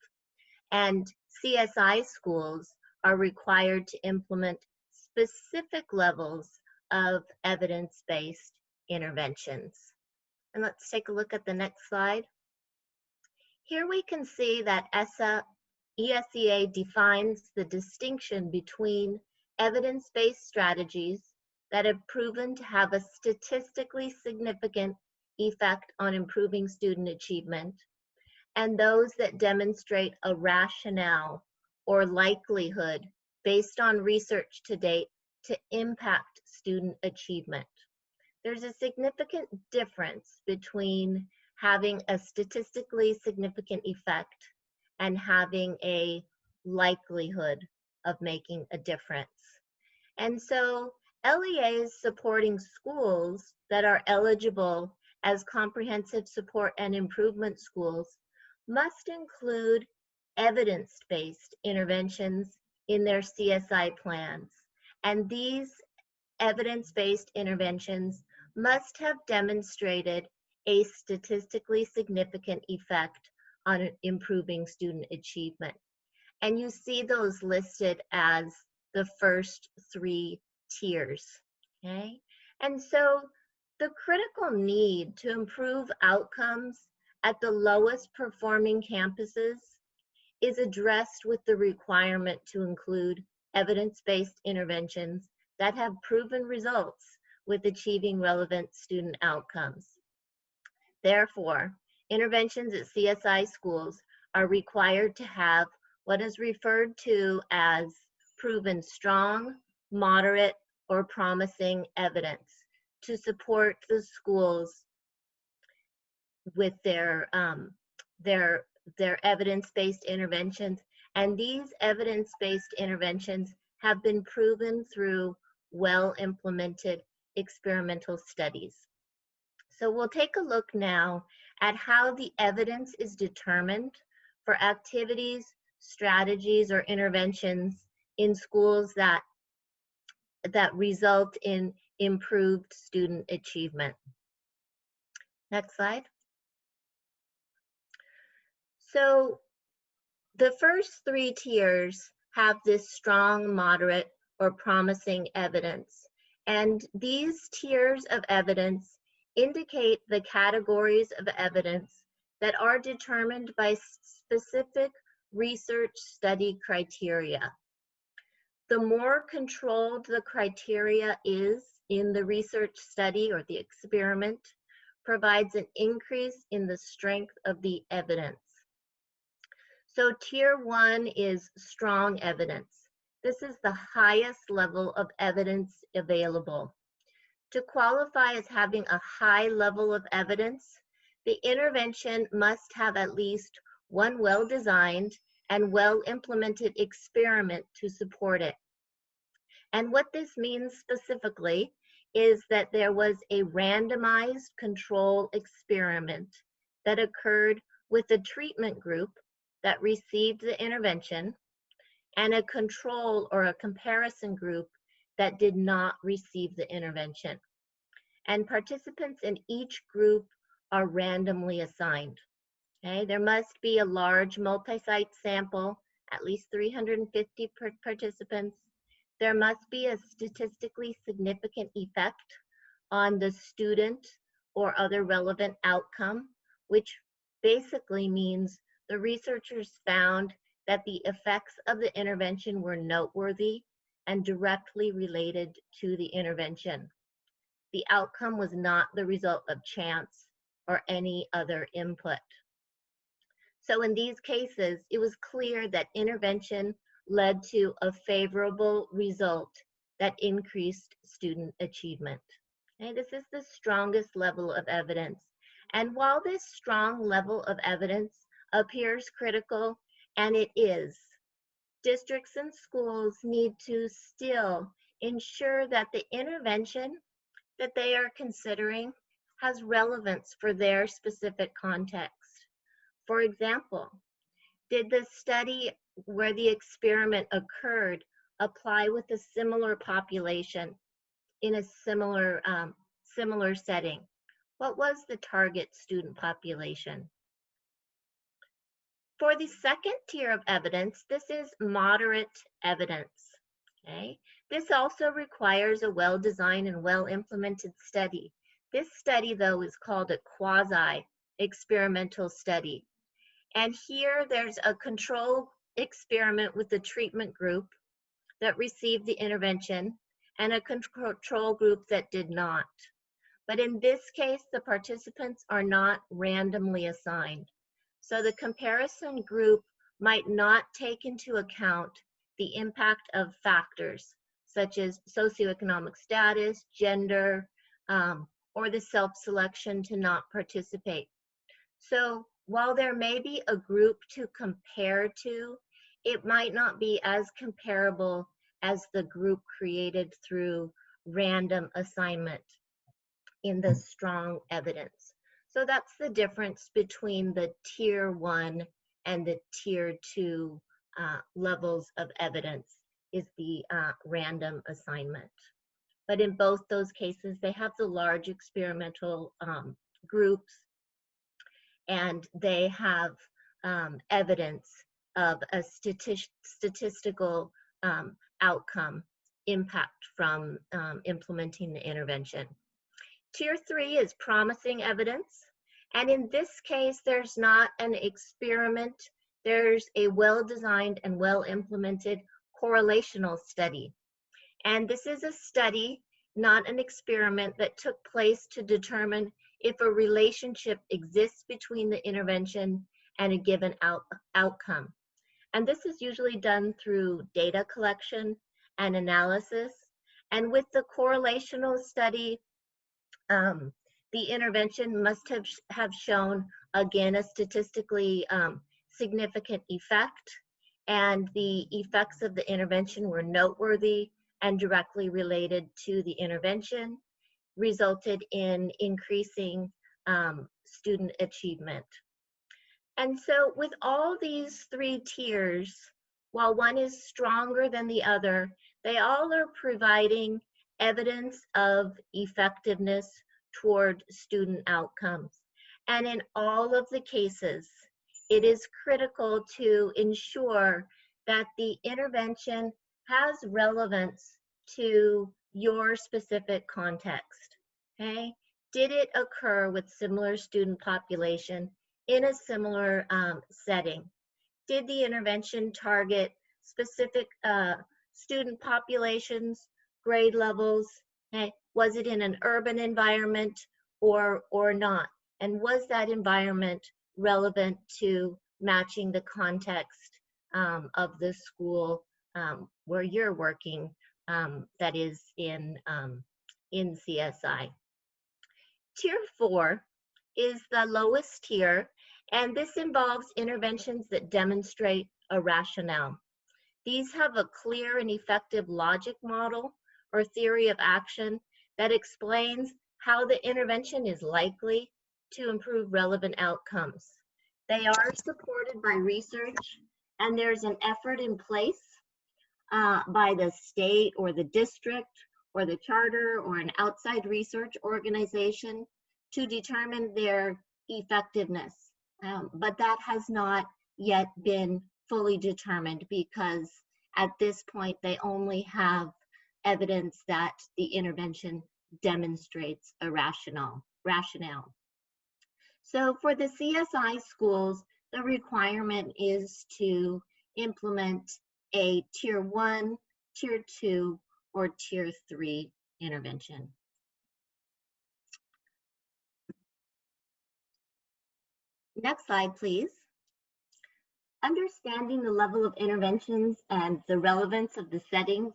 S4: And CSI schools are required to implement specific levels of evidence-based interventions. And let's take a look at the next slide. Here we can see that ESEA defines the distinction between evidence-based strategies that have proven to have a statistically significant effect on improving student achievement, and those that demonstrate a rationale or likelihood based on research to date to impact student achievement. There's a significant difference between having a statistically significant effect and having a likelihood of making a difference. And so LEA is supporting schools that are eligible as comprehensive support and improvement schools must include evidence-based interventions in their CSI plans. And these evidence-based interventions must have demonstrated a statistically significant effect on improving student achievement. And you see those listed as the first 3 tiers, okay? And so the critical need to improve outcomes at the lowest performing campuses is addressed with the requirement to include evidence-based interventions that have proven results with achieving relevant student outcomes. Therefore, interventions at CSI schools are required to have what is referred to as proven strong, moderate, or promising evidence to support the schools with their evidence-based interventions. And these evidence-based interventions have been proven through well-implemented experimental studies. So we'll take a look now at how the evidence is determined for activities, strategies, or interventions in schools that result in improved student achievement. Next slide. So the first 3 tiers have this strong, moderate, or promising evidence. And these tiers of evidence indicate the categories of evidence that are determined by specific research study criteria. The more controlled the criteria is in the research study or the experiment, provides an increase in the strength of the evidence. So tier 1 is strong evidence. This is the highest level of evidence available. To qualify as having a high level of evidence, the intervention must have at least one well-designed and well-implemented experiment to support it. And what this means specifically is that there was a randomized control experiment that occurred with a treatment group that received the intervention and a control or a comparison group that did not receive the intervention. And participants in each group are randomly assigned. Okay, there must be a large multi-site sample, at least 350 participants. There must be a statistically significant effect on the student or other relevant outcome, which basically means the researchers found that the effects of the intervention were noteworthy and directly related to the intervention. The outcome was not the result of chance or any other input. So in these cases, it was clear that intervention led to a favorable result that increased student achievement. Okay, this is the strongest level of evidence. And while this strong level of evidence appears critical, and it is, districts and schools need to still ensure that the intervention that they are considering has relevance for their specific context. For example, did the study where the experiment occurred apply with a similar population in a similar setting? What was the target student population? For the second tier of evidence, this is moderate evidence. Okay? This also requires a well-designed and well-implemented study. This study, though, is called a quasi-experimental study. And here there's a control experiment with the treatment group that received the intervention and a control group that did not. But in this case, the participants are not randomly assigned. So the comparison group might not take into account the impact of factors such as socioeconomic status, gender, or the self-selection to not participate. So while there may be a group to compare to, it might not be as comparable as the group created through random assignment in the strong evidence. So that's the difference between the tier 1 and the tier 2 levels of evidence, is the random assignment. but in both those cases, they have the large experimental groups, and they have evidence of a statistical outcome impact from implementing the intervention. Tier 3 is promising evidence. And in this case, there's not an experiment. There's a well-designed and well-implemented correlational study. And this is a study, not an experiment, that took place to determine if a relationship exists between the intervention and a given outcome. And this is usually done through data collection and analysis. And with the correlational study, the intervention must have shown, again, a statistically significant effect, and the effects of the intervention were noteworthy and directly related to the intervention, resulted in increasing student achievement. And so with all these 3 tiers, while one is stronger than the other, they all are providing evidence of effectiveness toward student outcomes. And in all of the cases, it is critical to ensure that the intervention has relevance to your specific context, okay? Did it occur with similar student population in a similar setting? Did the intervention target specific student populations, grade levels? Okay? Was it in an urban environment or not? And was that environment relevant to matching the context of the school where you're working, that is in CSI? Tier 4 is the lowest tier, and this involves interventions that demonstrate a rationale. These have a clear and effective logic model or theory of action that explains how the intervention is likely to improve relevant outcomes. They are supported by research, and there's an effort in place by the state or the district or the charter or an outside research organization to determine their effectiveness. But that has not yet been fully determined, because at this point they only have evidence that the intervention demonstrates a rationale. So for the CSI schools, the requirement is to implement a Tier 1, Tier 2, or Tier 3 intervention. Next slide, please. Understanding the level of interventions and the relevance of the settings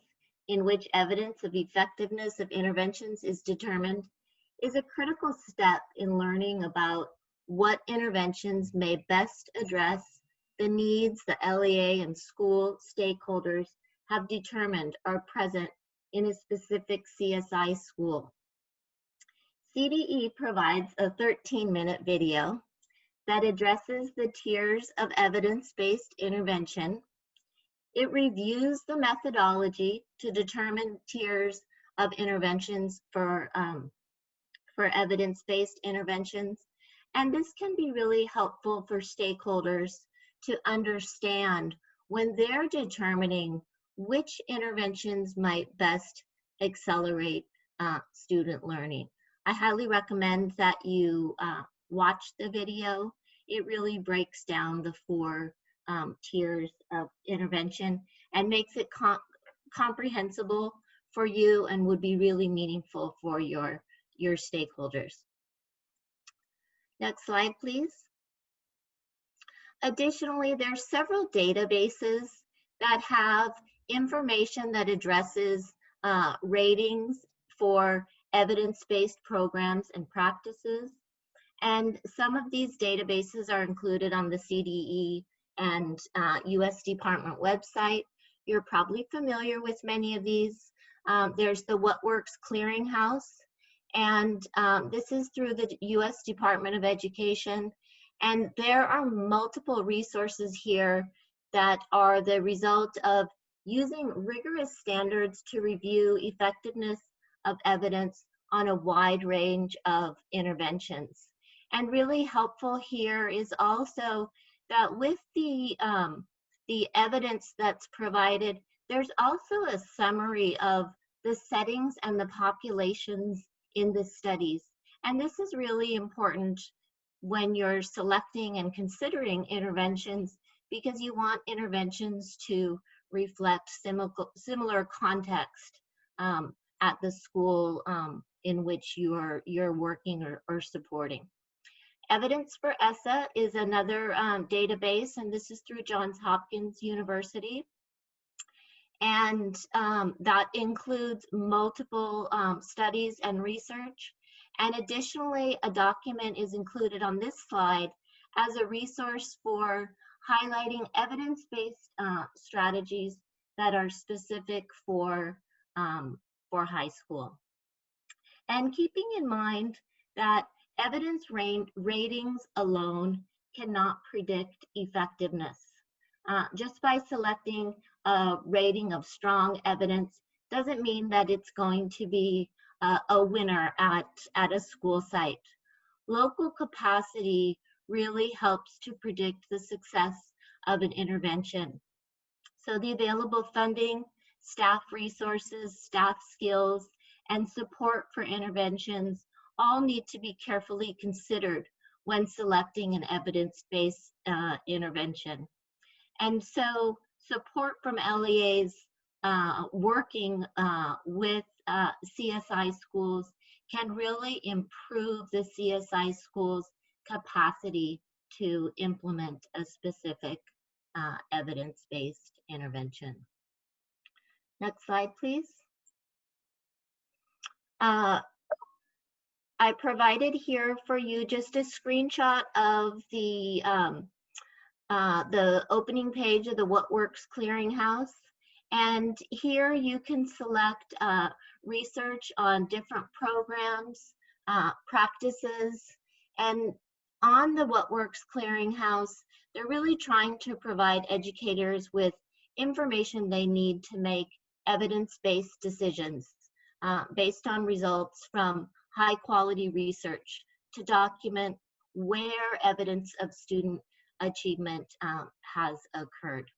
S4: in which evidence of effectiveness of interventions is determined is a critical step in learning about what interventions may best address the needs the LEA and school stakeholders have determined are present in a specific CSI school. CDE provides a 13-minute video that addresses the tiers of evidence-based intervention. It reviews the methodology to determine tiers of interventions for evidence-based interventions. And this can be really helpful for stakeholders to understand when they're determining which interventions might best accelerate student learning. I highly recommend that you watch the video. It really breaks down the 4 tiers of intervention and makes it comprehensible for you, and would be really meaningful for your stakeholders. Next slide, please. Additionally, there are several databases that have information that addresses ratings for evidence-based programs and practices. And some of these databases are included on the CDE and US Department website. You're probably familiar with many of these. There's the What Works Clearinghouse, and this is through the US Department of Education. And there are multiple resources here that are the result of using rigorous standards to review effectiveness of evidence on a wide range of interventions. And really helpful here is also that with the evidence that's provided, there's also a summary of the settings and the populations in the studies. And this is really important when you're selecting and considering interventions, because you want interventions to reflect similar context at the school in which you're working or supporting. Evidence for ESSA is another database, and this is through Johns Hopkins University. And that includes multiple studies and research. And additionally, a document is included on this slide as a resource for highlighting evidence-based strategies that are specific for high school. And keeping in mind that evidence ratings alone cannot predict effectiveness. Just by selecting a rating of strong evidence doesn't mean that it's going to be a winner at a school site. Local capacity really helps to predict the success of an intervention. So the available funding, staff resources, staff skills, and support for interventions all need to be carefully considered when selecting an evidence-based intervention. And so support from LEAs working with CSI schools can really improve the CSI schools' capacity to implement a specific evidence-based intervention. Next slide, please. I provided here for you just a screenshot of the opening page of the What Works Clearinghouse. And here you can select research on different programs, practices, and on the What Works Clearinghouse, they're really trying to provide educators with information they need to make evidence-based decisions based on results from high-quality research to document where evidence of student achievement has occurred.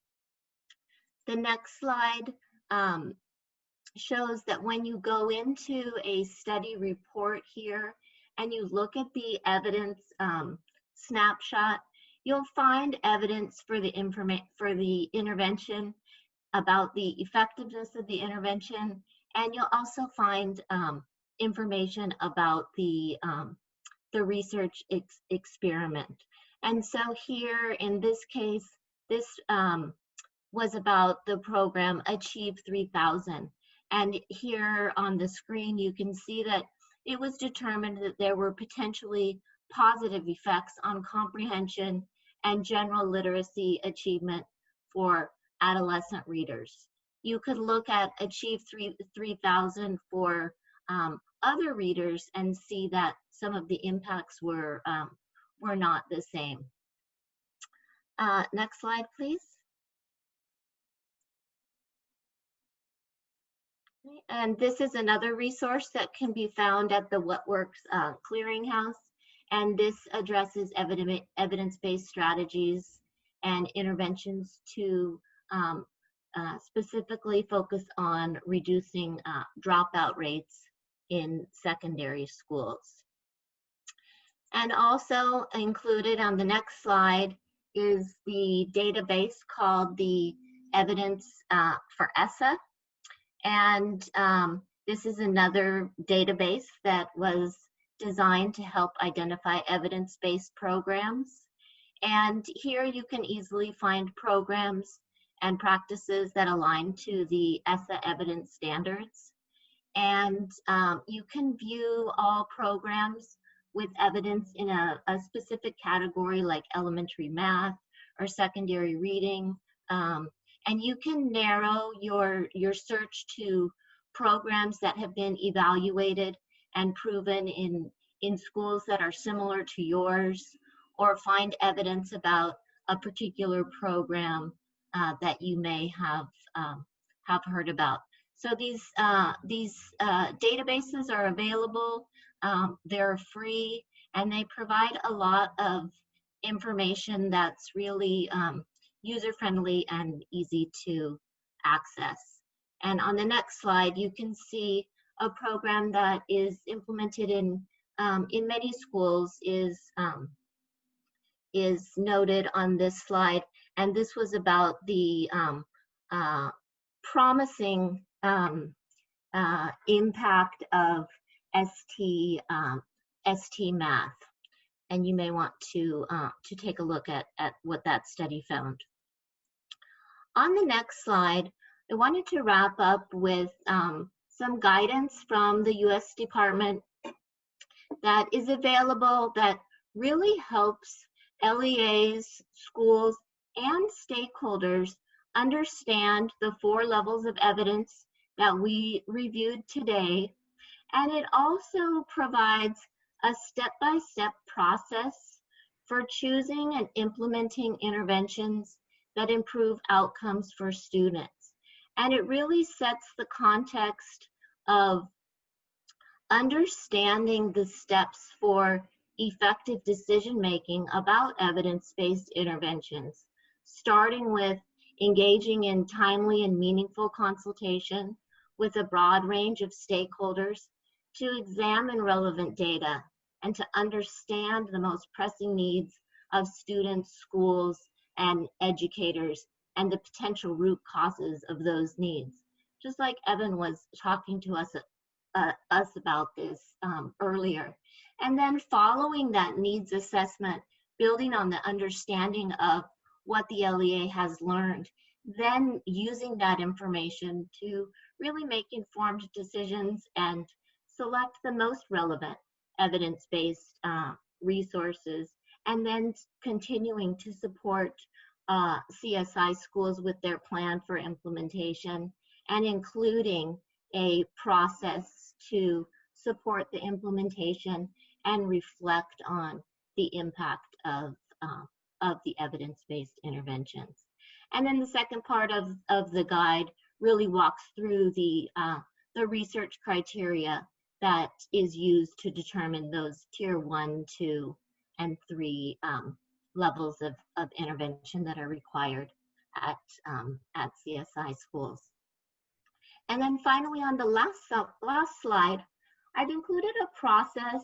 S4: The next slide shows that when you go into a study report here and you look at the evidence snapshot, you'll find evidence for the intervention, about the effectiveness of the intervention, and you'll also find information about the research experiment. And so here in this case, this was about the program Achieve 3000. And here on the screen, you can see that it was determined that there were potentially positive effects on comprehension and general literacy achievement for adolescent readers. You could look at Achieve 3000 for other readers and see that some of the impacts were not the same. Next slide, please. And this is another resource that can be found at the What Works Clearinghouse, and this addresses evidence-based strategies and interventions to specifically focus on reducing dropout rates in secondary schools. And also included on the next slide is the database called the Evidence for ESSA. And this is another database that was designed to help identify evidence-based programs. And here you can easily find programs and practices that align to the ESSA evidence standards. And you can view all programs with evidence in a specific category like elementary math or secondary reading. And you can narrow your search to programs that have been evaluated and proven in schools that are similar to yours, or find evidence about a particular program that you may have heard about. So these databases are available. They're free, and they provide a lot of information that's really user-friendly and easy to access. And on the next slide, you can see a program that is implemented in many schools is noted on this slide. And this was about the promising impact of ST math. And you may want to take a look at what that study found. On the next slide, I wanted to wrap up with some guidance from the U.S. Department that is available that really helps LEAs, schools, and stakeholders understand the 4 levels of evidence that we reviewed today. And it also provides a step-by-step process for choosing and implementing interventions that improve outcomes for students. And it really sets the context of understanding the steps for effective decision-making about evidence-based interventions, starting with engaging in timely and meaningful consultation with a broad range of stakeholders to examine relevant data and to understand the most pressing needs of students, schools, and educators, and the potential root causes of those needs. Just like Evan was talking to us about this earlier. And then following that needs assessment, building on the understanding of what the LEA has learned, then using that information to really make informed decisions and select the most relevant evidence-based resources, and then continuing to support CSI schools with their plan for implementation, and including a process to support the implementation and reflect on the impact of the evidence-based interventions. And then the second part of the guide really walks through the research criteria that is used to determine those tier 1, 2, and 3 levels of intervention that are required at CSI schools. And then finally, on the last slide, I've included a process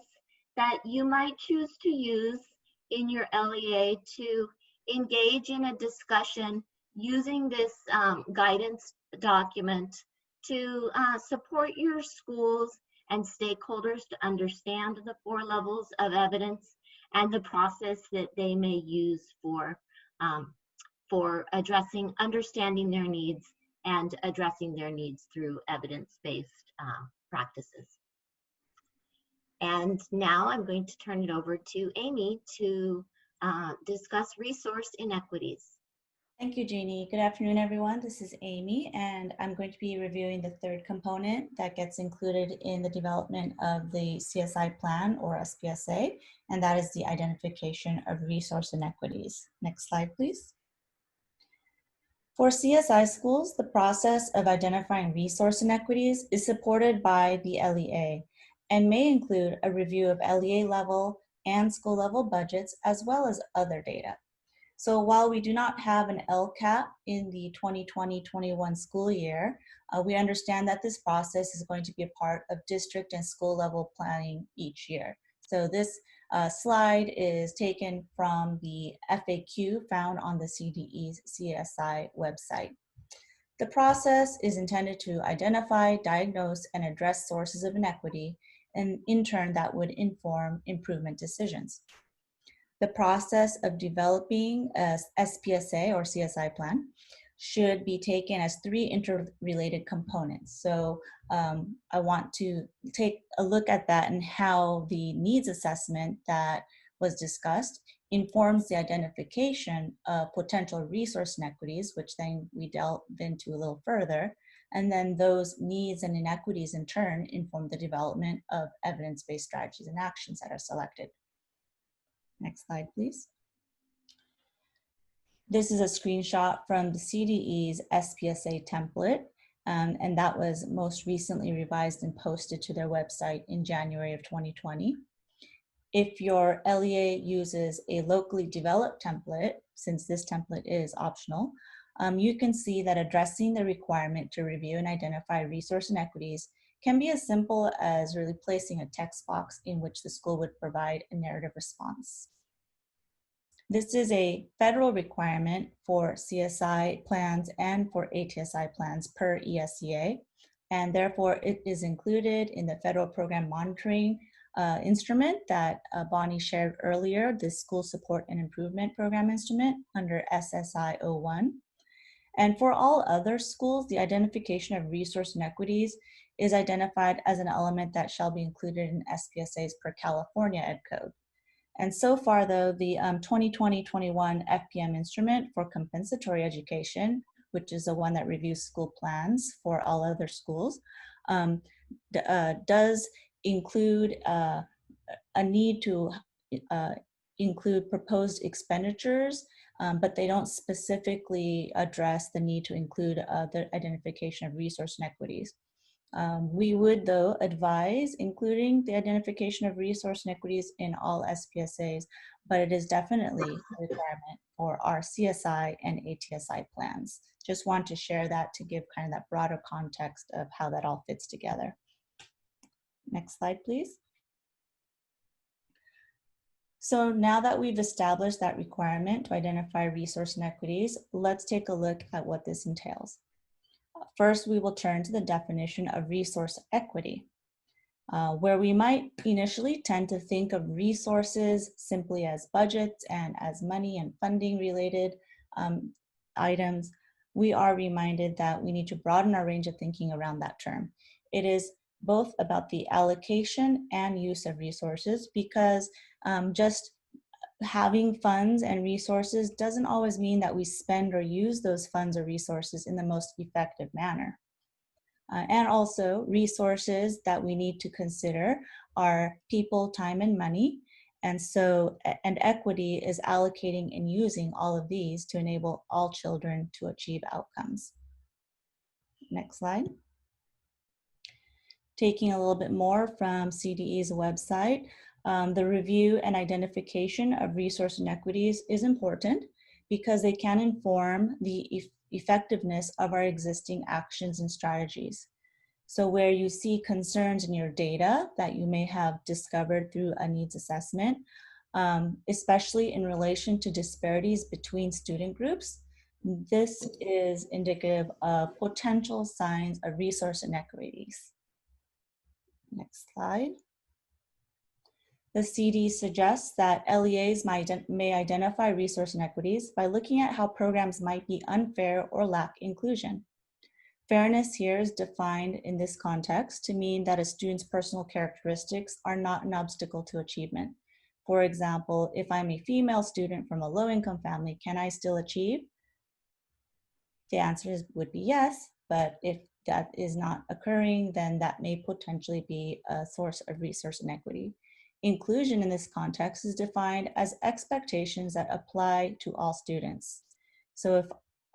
S4: that you might choose to use in your LEA to engage in a discussion using this guidance document to support your schools and stakeholders to understand the 4 levels of evidence and the process that they may use for understanding their needs and addressing their needs through evidence-based practices. And now I'm going to turn it over to Amy to discuss resource inequities.
S5: Thank you, Jeannie. Good afternoon, everyone. This is Amy, and I'm going to be reviewing the 3rd component that gets included in the development of the CSI plan, or SPSA, and that is the identification of resource inequities. Next slide, please. For CSI schools, the process of identifying resource inequities is supported by the LEA and may include a review of LEA level and school level budgets, as well as other data. So while we do not have an LCAP in the 2020-21 school year, we understand that this process is going to be a part of district and school level planning each year. So this slide is taken from the FAQ found on the CDE's CSI website. The process is intended to identify, diagnose, and address sources of inequity, and in turn that would inform improvement decisions. The process of developing a SPSA or CSI plan should be taken as 3 interrelated components. So I want to take a look at that and how the needs assessment that was discussed informs the identification of potential resource inequities, which then we delve into a little further. And then those needs and inequities in turn inform the development of evidence-based strategies and actions that are selected. Next slide, please. This is a screenshot from the CDE's SPSA template. and that was most recently revised and posted to their website in January of 2020. If your LEA uses a locally developed template, since this template is optional, you can see that addressing the requirement to review and identify resource inequities can be as simple as really placing a text box in which the school would provide a narrative response. This is a federal requirement for CSI plans and for ATSI plans per ESEA, and therefore it is included in the federal program monitoring instrument that Bonnie shared earlier, the School Support and Improvement Program instrument under SSI 01. And for all other schools, the identification of resource inequities is identified as an element that shall be included in SPSA's per California Ed Code. And so far, though, the 2020-21 FPM instrument for compensatory education, which is the one that reviews school plans for all other schools, does include a need to include proposed expenditures, but they don't specifically address the need to include the identification of resource inequities. We would, though, advise including the identification of resource inequities in all SPSAs, but it is definitely a requirement for our CSI and ATSI plans. Just want to share that to give kind of that broader context of how that all fits together. Next slide, please. So now that we've established that requirement to identify resource inequities, let's take a look at what this entails. First, we will turn to the definition of resource equity, where we might initially tend to think of resources simply as budgets and as money and funding related items. We are reminded that we need to broaden our range of thinking around that term. It is both about the allocation and use of resources, because just having funds and resources doesn't always mean that we spend or use those funds or resources in the most effective manner. And also resources that we need to consider are people, time, and money. And so, and equity is allocating and using all of these to enable all children to achieve outcomes. Next slide. Taking a little bit more from CDE's website, the review and identification of resource inequities is important because they can inform the effectiveness of our existing actions and strategies. So where you see concerns in your data that you may have discovered through a needs assessment, especially in relation to disparities between student groups, this is indicative of potential signs of resource inequities. Next slide. The CD suggests that LEAs may identify resource inequities by looking at how programs might be unfair or lack inclusion. Fairness here is defined in this context to mean that a student's personal characteristics are not an obstacle to achievement. For example, if I'm a female student from a low-income family, can I still achieve? The answer would be yes, but if that is not occurring, then that may potentially be a source of resource inequity. Inclusion in this context is defined as expectations that apply to all students. So if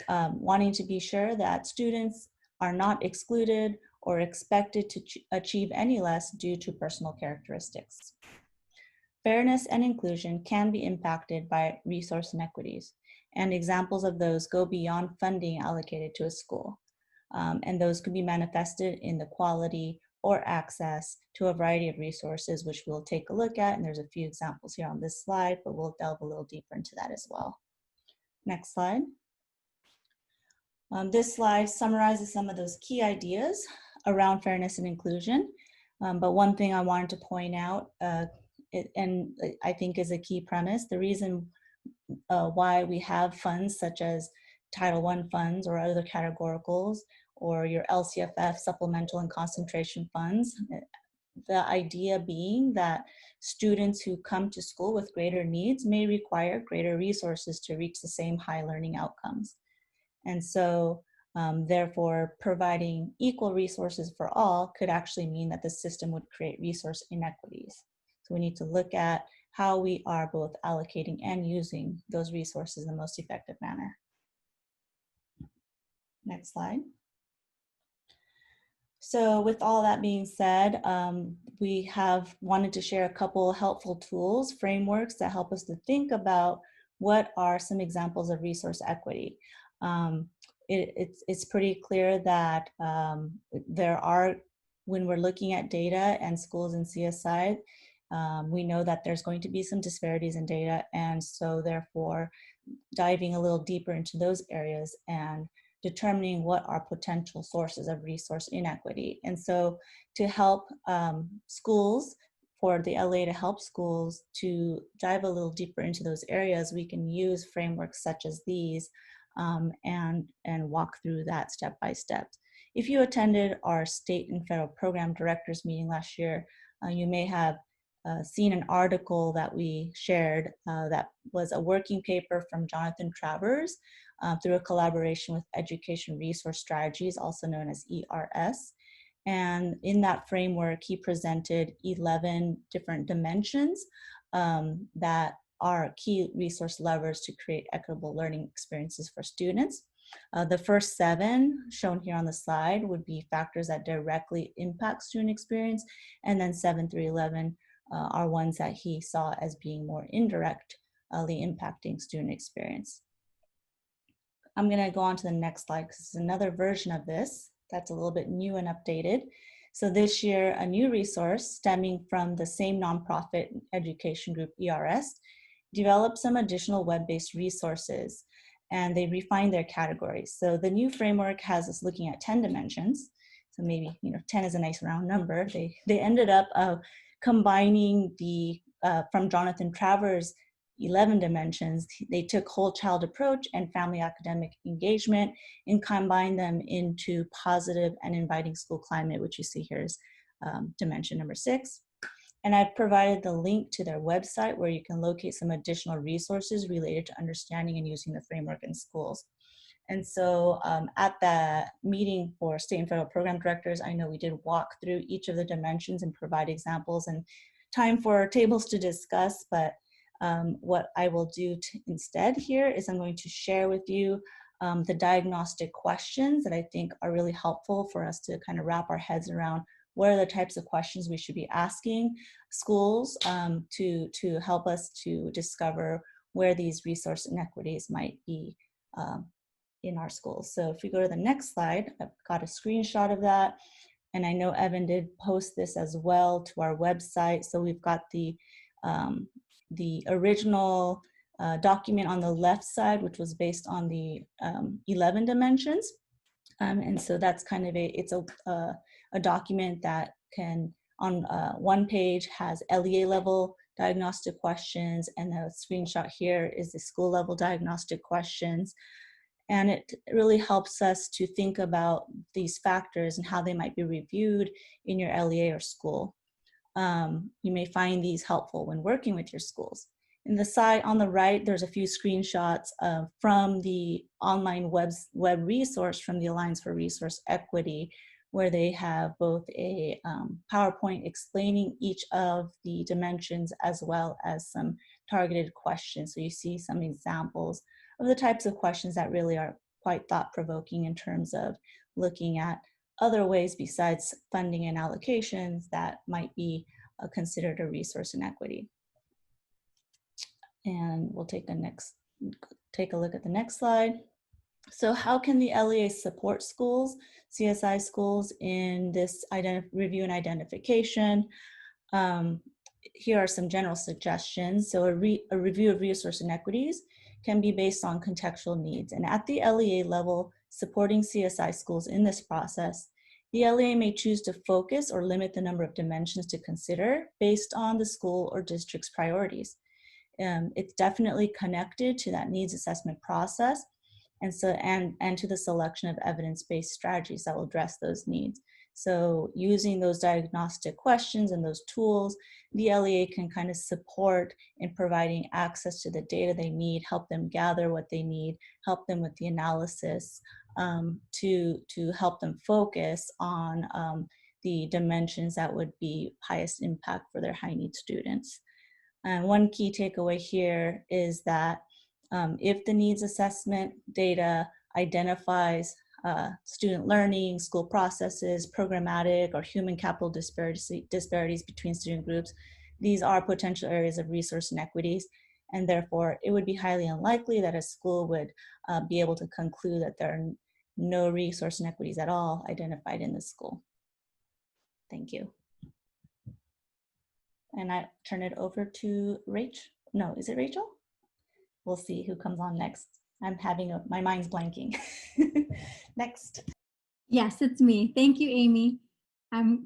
S5: wanting to be sure that students are not excluded or expected to achieve any less due to personal characteristics. Fairness and inclusion can be impacted by resource inequities, and examples of those go beyond funding allocated to a school. And those could be manifested in the quality or access to a variety of resources, which we'll take a look at. And there's a few examples here on this slide, but we'll delve a little deeper into that as well. Next slide. This slide summarizes some of those key ideas around fairness and inclusion. But one thing I wanted to point out, and I think is a key premise, the reason why we have funds such as Title I funds or other categoricals, or your LCFF supplemental and concentration funds. The idea being that students who come to school with greater needs may require greater resources to reach the same high learning outcomes. And so therefore, providing equal resources for all could actually mean that the system would create resource inequities. So we need to look at how we are both allocating and using those resources in the most effective manner. Next slide. So with all that being said, we have wanted to share a couple helpful tools, frameworks that help us to think about what are some examples of resource equity. It's pretty clear that there are, when we're looking at data and schools in CSI, we know that there's going to be some disparities in data, and so therefore diving a little deeper into those areas and determining what are potential sources of resource inequity. And so to help schools, for the LA to help schools to dive a little deeper into those areas, we can use frameworks such as these and walk through that step by step. If you attended our state and federal program directors meeting last year, you may have seen an article that we shared that was a working paper from Jonathan Travers through a collaboration with Education Resource Strategies, also known as ERS. And in that framework, he presented 11 different dimensions that are key resource levers to create equitable learning experiences for students. The first 7 shown here on the slide would be factors that directly impact student experience, and then 7 through 11 are ones that he saw as being more indirectly impacting student experience. I'm going to go on to the next slide because it's another version of this that's a little bit new and updated. So this year, a new resource stemming from the same nonprofit education group, ERS, developed some additional web-based resources, and they refined their categories. So the new framework has us looking at 10 dimensions. So maybe 10 is a nice round number. They ended up combining the from Jonathan Travers' 11 dimensions. They took whole child approach and family academic engagement and combined them into positive and inviting school climate, which you see here is dimension number 6. And I've provided the link to their website where you can locate some additional resources related to understanding and using the framework in schools. And so at the meeting for state and federal program directors, I know we did walk through each of the dimensions and provide examples, and time for tables to discuss, but what I will do instead here is I'm going to share with you the diagnostic questions that I think are really helpful for us to kind of wrap our heads around what are the types of questions we should be asking schools to help us to discover where these resource inequities might be in our schools. So if we go to the next slide, I've got a screenshot of that. And I know Evan did post this as well to our website. So we've got the original document on the left side, which was based on the 11 dimensions. And so that's kind of it's a document that can, on one page has LEA level diagnostic questions, and the screenshot here is the school level diagnostic questions. And it really helps us to think about these factors and how they might be reviewed in your LEA or school. You may find these helpful when working with your schools. In the side on the right, there's a few screenshots from the online web resource from the Alliance for Resource Equity, where they have both a PowerPoint explaining each of the dimensions as well as some targeted questions. So you see some examples of the types of questions that really are quite thought-provoking in terms of looking at other ways besides funding and allocations that might be considered a resource inequity. And we'll take a look at the next slide. So how can the LEA support schools, CSI schools, in this review and identification? Here are some general suggestions. So a review of resource inequities can be based on contextual needs. And at the LEA level, supporting CSI schools in this process, the LEA may choose to focus or limit the number of dimensions to consider based on the school or district's priorities. It's definitely connected to that needs assessment process, and to the selection of evidence-based strategies that will address those needs. So using those diagnostic questions and those tools, the LEA can kind of support in providing access to the data they need, help them gather what they need, help them with the analysis to help them focus on the dimensions that would be highest impact for their high need students. And one key takeaway here is that if the needs assessment data identifies student learning, school processes, programmatic or human capital disparities between student groups. These are potential areas of resource inequities, and therefore it would be highly unlikely that a school would be able to conclude that there are no resource inequities at all identified in the school. Thank you. And I turn it over to Rachel. No, is it Rachel? We'll see who comes on next. I'm having my mind's blanking. Next.
S6: Yes, it's me. Thank you, Amy.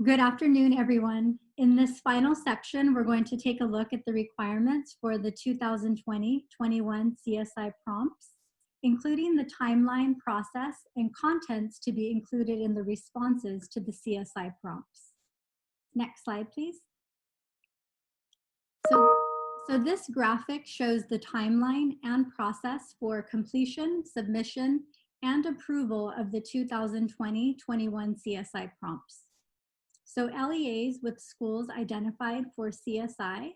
S6: Good afternoon, everyone. In this final section, we're going to take a look at the requirements for the 2020-21 CSI prompts, including the timeline, process, and contents to be included in the responses to the CSI prompts. Next slide, please. So this graphic shows the timeline and process for completion, submission, and approval of the 2020-21 CSI prompts. So LEAs with schools identified for CSI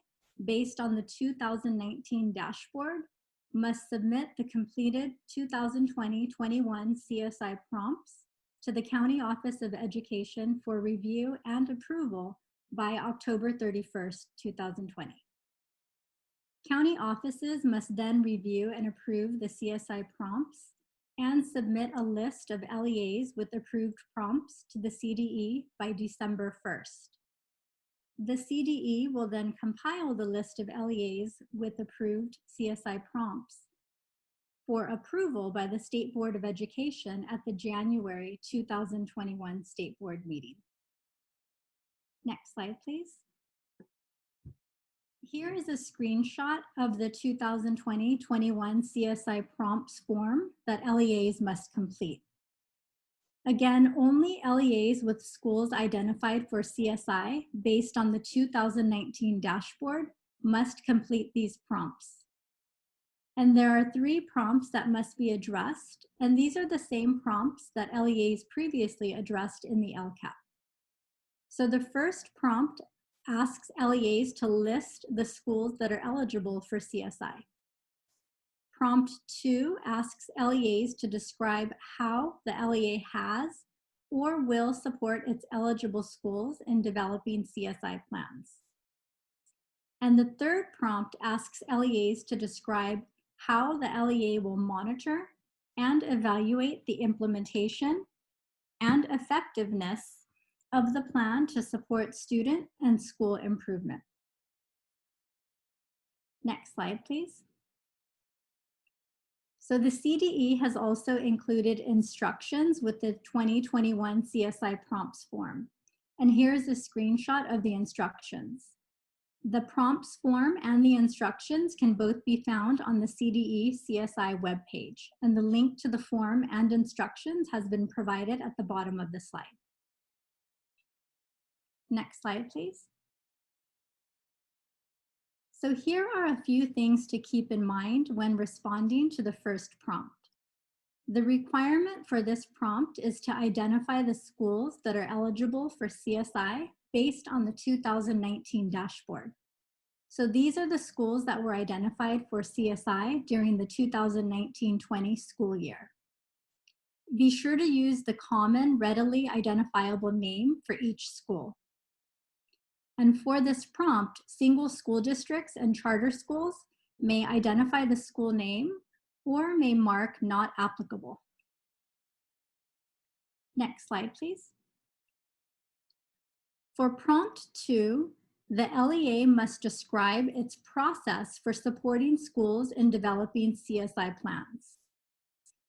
S6: based on the 2019 dashboard must submit the completed 2020-21 CSI prompts to the County Office of Education for review and approval by October 31st, 2020. County offices must then review and approve the CSI prompts and submit a list of LEAs with approved prompts to the CDE by December 1st. The CDE will then compile the list of LEAs with approved CSI prompts for approval by the State Board of Education at the January 2021 State Board meeting. Next slide, please. Here is a screenshot of the 2020-21 CSI prompts form that LEAs must complete. Again, only LEAs with schools identified for CSI based on the 2019 dashboard must complete these prompts. And there are 3 prompts that must be addressed, and these are the same prompts that LEAs previously addressed in the LCAP. So the first prompt asks LEAs to list the schools that are eligible for CSI. Prompt 2 asks LEAs to describe how the LEA has or will support its eligible schools in developing CSI plans. And the third prompt asks LEAs to describe how the LEA will monitor and evaluate the implementation and effectiveness of the plan to support student and school improvement. Next slide, please. So the CDE has also included instructions with the 2021 CSI prompts form. And here's a screenshot of the instructions. The prompts form and the instructions can both be found on the CDE CSI webpage, and the link to the form and instructions has been provided at the bottom of the slide. Next slide, please. So here are a few things to keep in mind when responding to the first prompt. The requirement for this prompt is to identify the schools that are eligible for CSI based on the 2019 dashboard. So these are the schools that were identified for CSI during the 2019-20 school year. Be sure to use the common, readily identifiable name for each school. And for this prompt, single school districts and charter schools may identify the school name or may mark not applicable. Next slide, please. For prompt 2, the LEA must describe its process for supporting schools in developing CSI plans.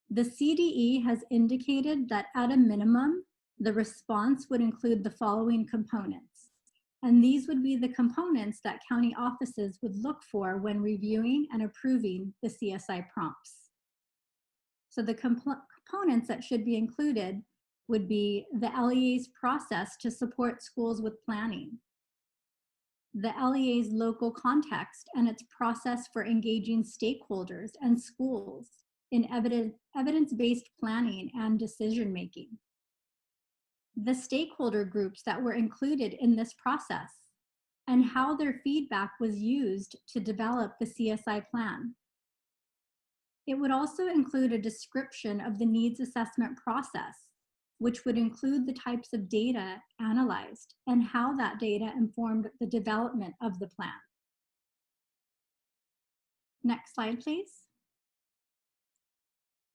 S6: The CDE has indicated that at a minimum, the response would include the following components. And these would be the components that county offices would look for when reviewing and approving the CSI prompts. So the components that should be included would be the LEA's process to support schools with planning, the LEA's local context and its process for engaging stakeholders and schools in evidence-based planning and decision-making, the stakeholder groups that were included in this process, and how their feedback was used to develop the CSI plan. It would also include a description of the needs assessment process, which would include the types of data analyzed and how that data informed the development of the plan. Next slide, please.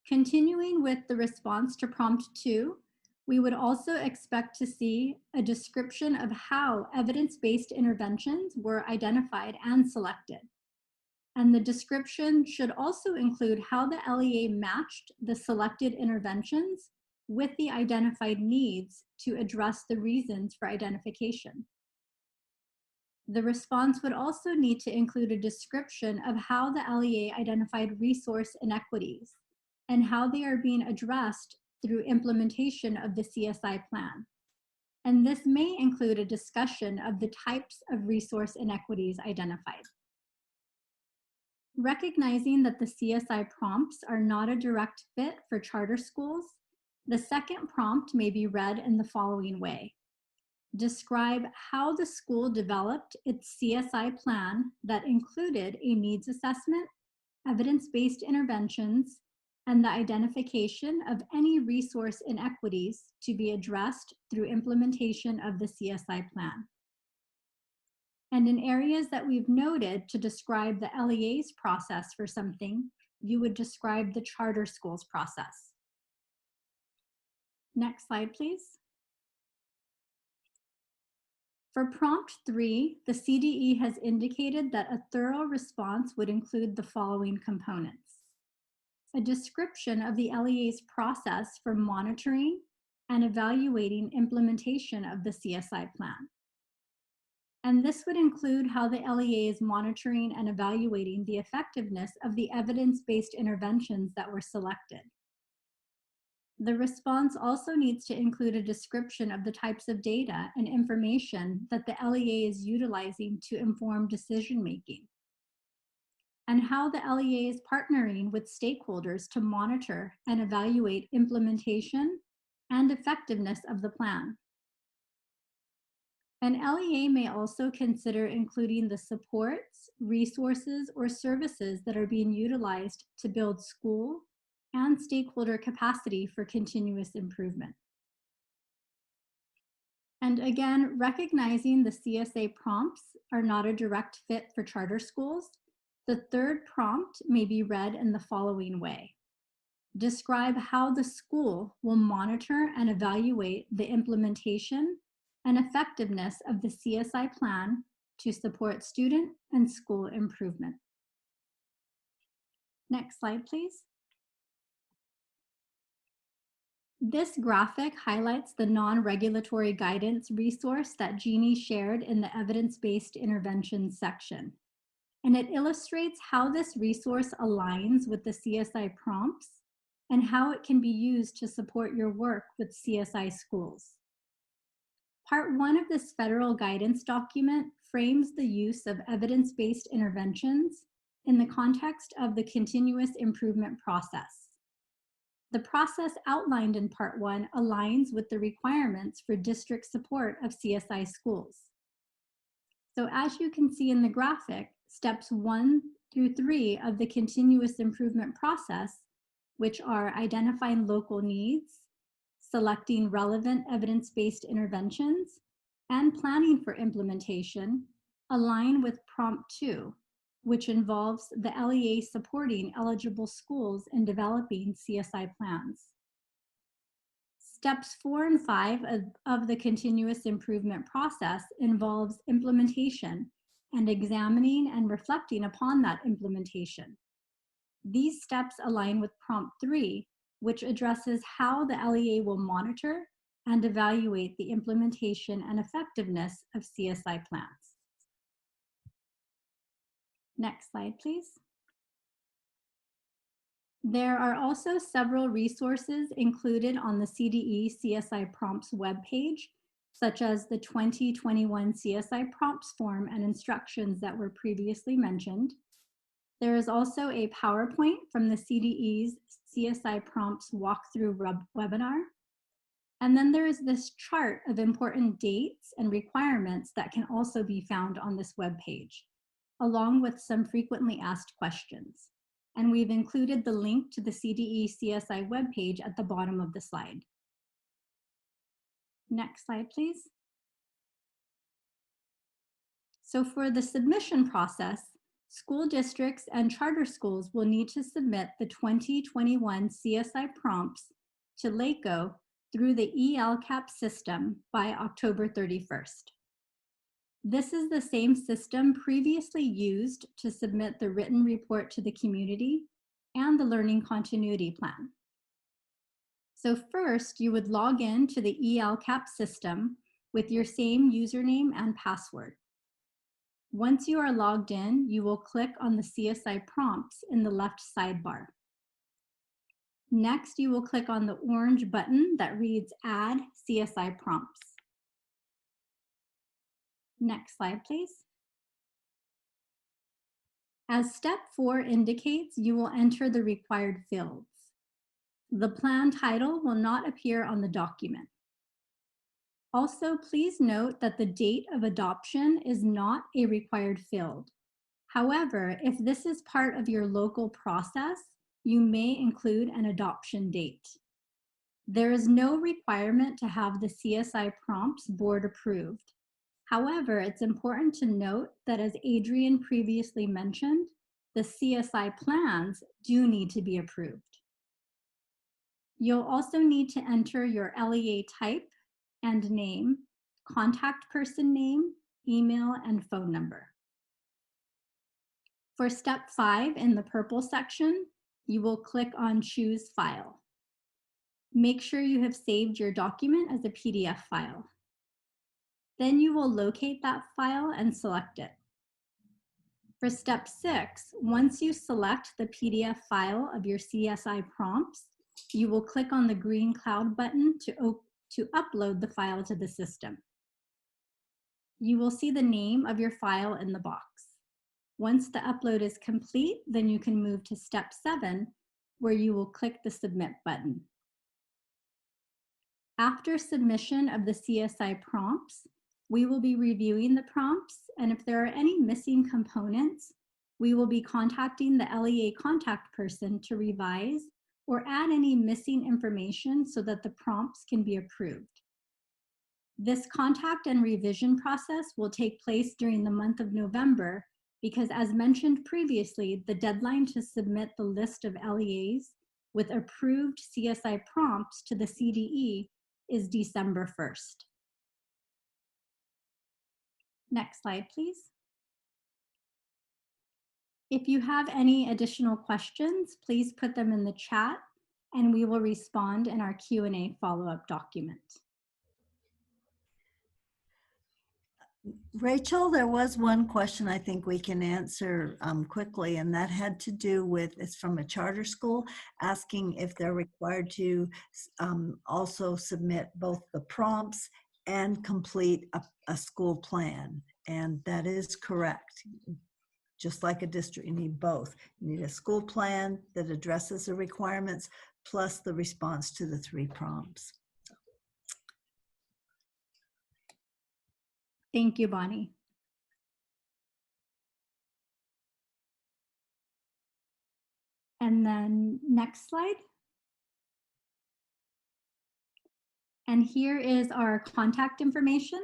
S6: Continuing with the response to prompt 2, we would also expect to see a description of how evidence-based interventions were identified and selected. And the description should also include how the LEA matched the selected interventions with the identified needs to address the reasons for identification. The response would also need to include a description of how the LEA identified resource inequities and how they are being addressed through implementation of the CSI plan. And this may include a discussion of the types of resource inequities identified. Recognizing that the CSI prompts are not a direct fit for charter schools, the second prompt may be read in the following way. Describe how the school developed its CSI plan that included a needs assessment, evidence-based interventions, and the identification of any resource inequities to be addressed through implementation of the CSI plan. And in areas that we've noted to describe the LEA's process for something, you would describe the charter school's process. Next slide, please. For prompt 3, the CDE has indicated that a thorough response would include the following components. A description of the LEA's process for monitoring and evaluating implementation of the CSI plan. And this would include how the LEA is monitoring and evaluating the effectiveness of the evidence-based interventions that were selected. The response also needs to include a description of the types of data and information that the LEA is utilizing to inform decision-making, and how the LEA is partnering with stakeholders to monitor and evaluate implementation and effectiveness of the plan. An LEA may also consider including the supports, resources, or services that are being utilized to build school and stakeholder capacity for continuous improvement. And again, recognizing the CSA prompts are not a direct fit for charter schools, the third prompt may be read in the following way. Describe how the school will monitor and evaluate the implementation and effectiveness of the CSI plan to support student and school improvement. Next slide, please. This graphic highlights the non-regulatory guidance resource that Jeannie shared in the evidence-based interventions section. And it illustrates how this resource aligns with the CSI prompts and how it can be used to support your work with CSI schools. Part 1 of this federal guidance document frames the use of evidence-based interventions in the context of the continuous improvement process. The process outlined in Part 1 aligns with the requirements for district support of CSI schools. So as you can see in the graphic, steps 1 through 3 of the continuous improvement process, which are identifying local needs, selecting relevant evidence-based interventions, and planning for implementation, align with prompt 2, which involves the LEA supporting eligible schools in developing CSI plans. Steps 4 and 5 of the continuous improvement process involves implementation and examining and reflecting upon that implementation. These steps align with prompt 3, which addresses how the LEA will monitor and evaluate the implementation and effectiveness of CSI plans. Next slide, please. There are also several resources included on the CDE CSI prompts webpage, such as the 2021 CSI prompts form and instructions that were previously mentioned. There is also a PowerPoint from the CDE's CSI prompts walkthrough webinar. And then there is this chart of important dates and requirements that can also be found on this webpage, along with some frequently asked questions. and we've included the link to the CDE CSI webpage at the bottom of the slide. Next slide, please. So for the submission process, school districts and charter schools will need to submit the 2021 CSI prompts to LECO through the LCAP system by October 31st. This is the same system previously used to submit the written report to the community and the learning continuity plan. So first, you would log in to the LCAP system with your same username and password. Once you are logged in, you will click on the CSI prompts in the left sidebar. Next, you will click on the orange button that reads Add CSI Prompts. Next slide, please. As step 4 indicates, you will enter the required fields. The plan title will not appear on the document. Also, please note that the date of adoption is not a required field. However, if this is part of your local process, you may include an adoption date. There is no requirement to have the CSI prompts board approved. However, it's important to note that, as Adrian previously mentioned, the CSI plans do need to be approved. You'll also need to enter your LEA type and name, contact person name, email, and phone number. For step 5 in the purple section, you will click on Choose File. Make sure you have saved your document as a PDF file. Then you will locate that file and select it. For step 6, once you select the PDF file of your CSI prompts, you will click on the green cloud button to upload the file to the system. You will see the name of your file in the box. Once the upload is complete, then you can move to step 7, where you will click the Submit button. After submission of the CSI prompts, we will be reviewing the prompts, and if there are any missing components, we will be contacting the LEA contact person to revise or add any missing information so that the prompts can be approved. This contact and revision process will take place during the month of November because, as mentioned previously, the deadline to submit the list of LEAs with approved CSI prompts to the CDE is December 1st. Next slide, please. If you have any additional questions, please put them in the chat and we will respond in our Q&A follow-up document.
S1: Rachel, there was one question I think we can answer quickly, and that had to do with, it's from a charter school, asking if they're required to also submit both the prompts and complete a school plan. And that is correct. Just like a district, you need both. You need a school plan that addresses the requirements plus the response to the 3 prompts.
S6: Thank you, Bonnie. And then next slide. And here is our contact information.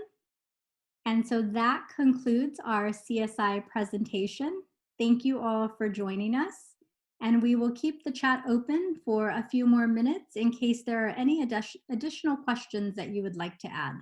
S6: And so that concludes our CSI presentation. Thank you all for joining us. And we will keep the chat open for a few more minutes in case there are any additional questions that you would like to add.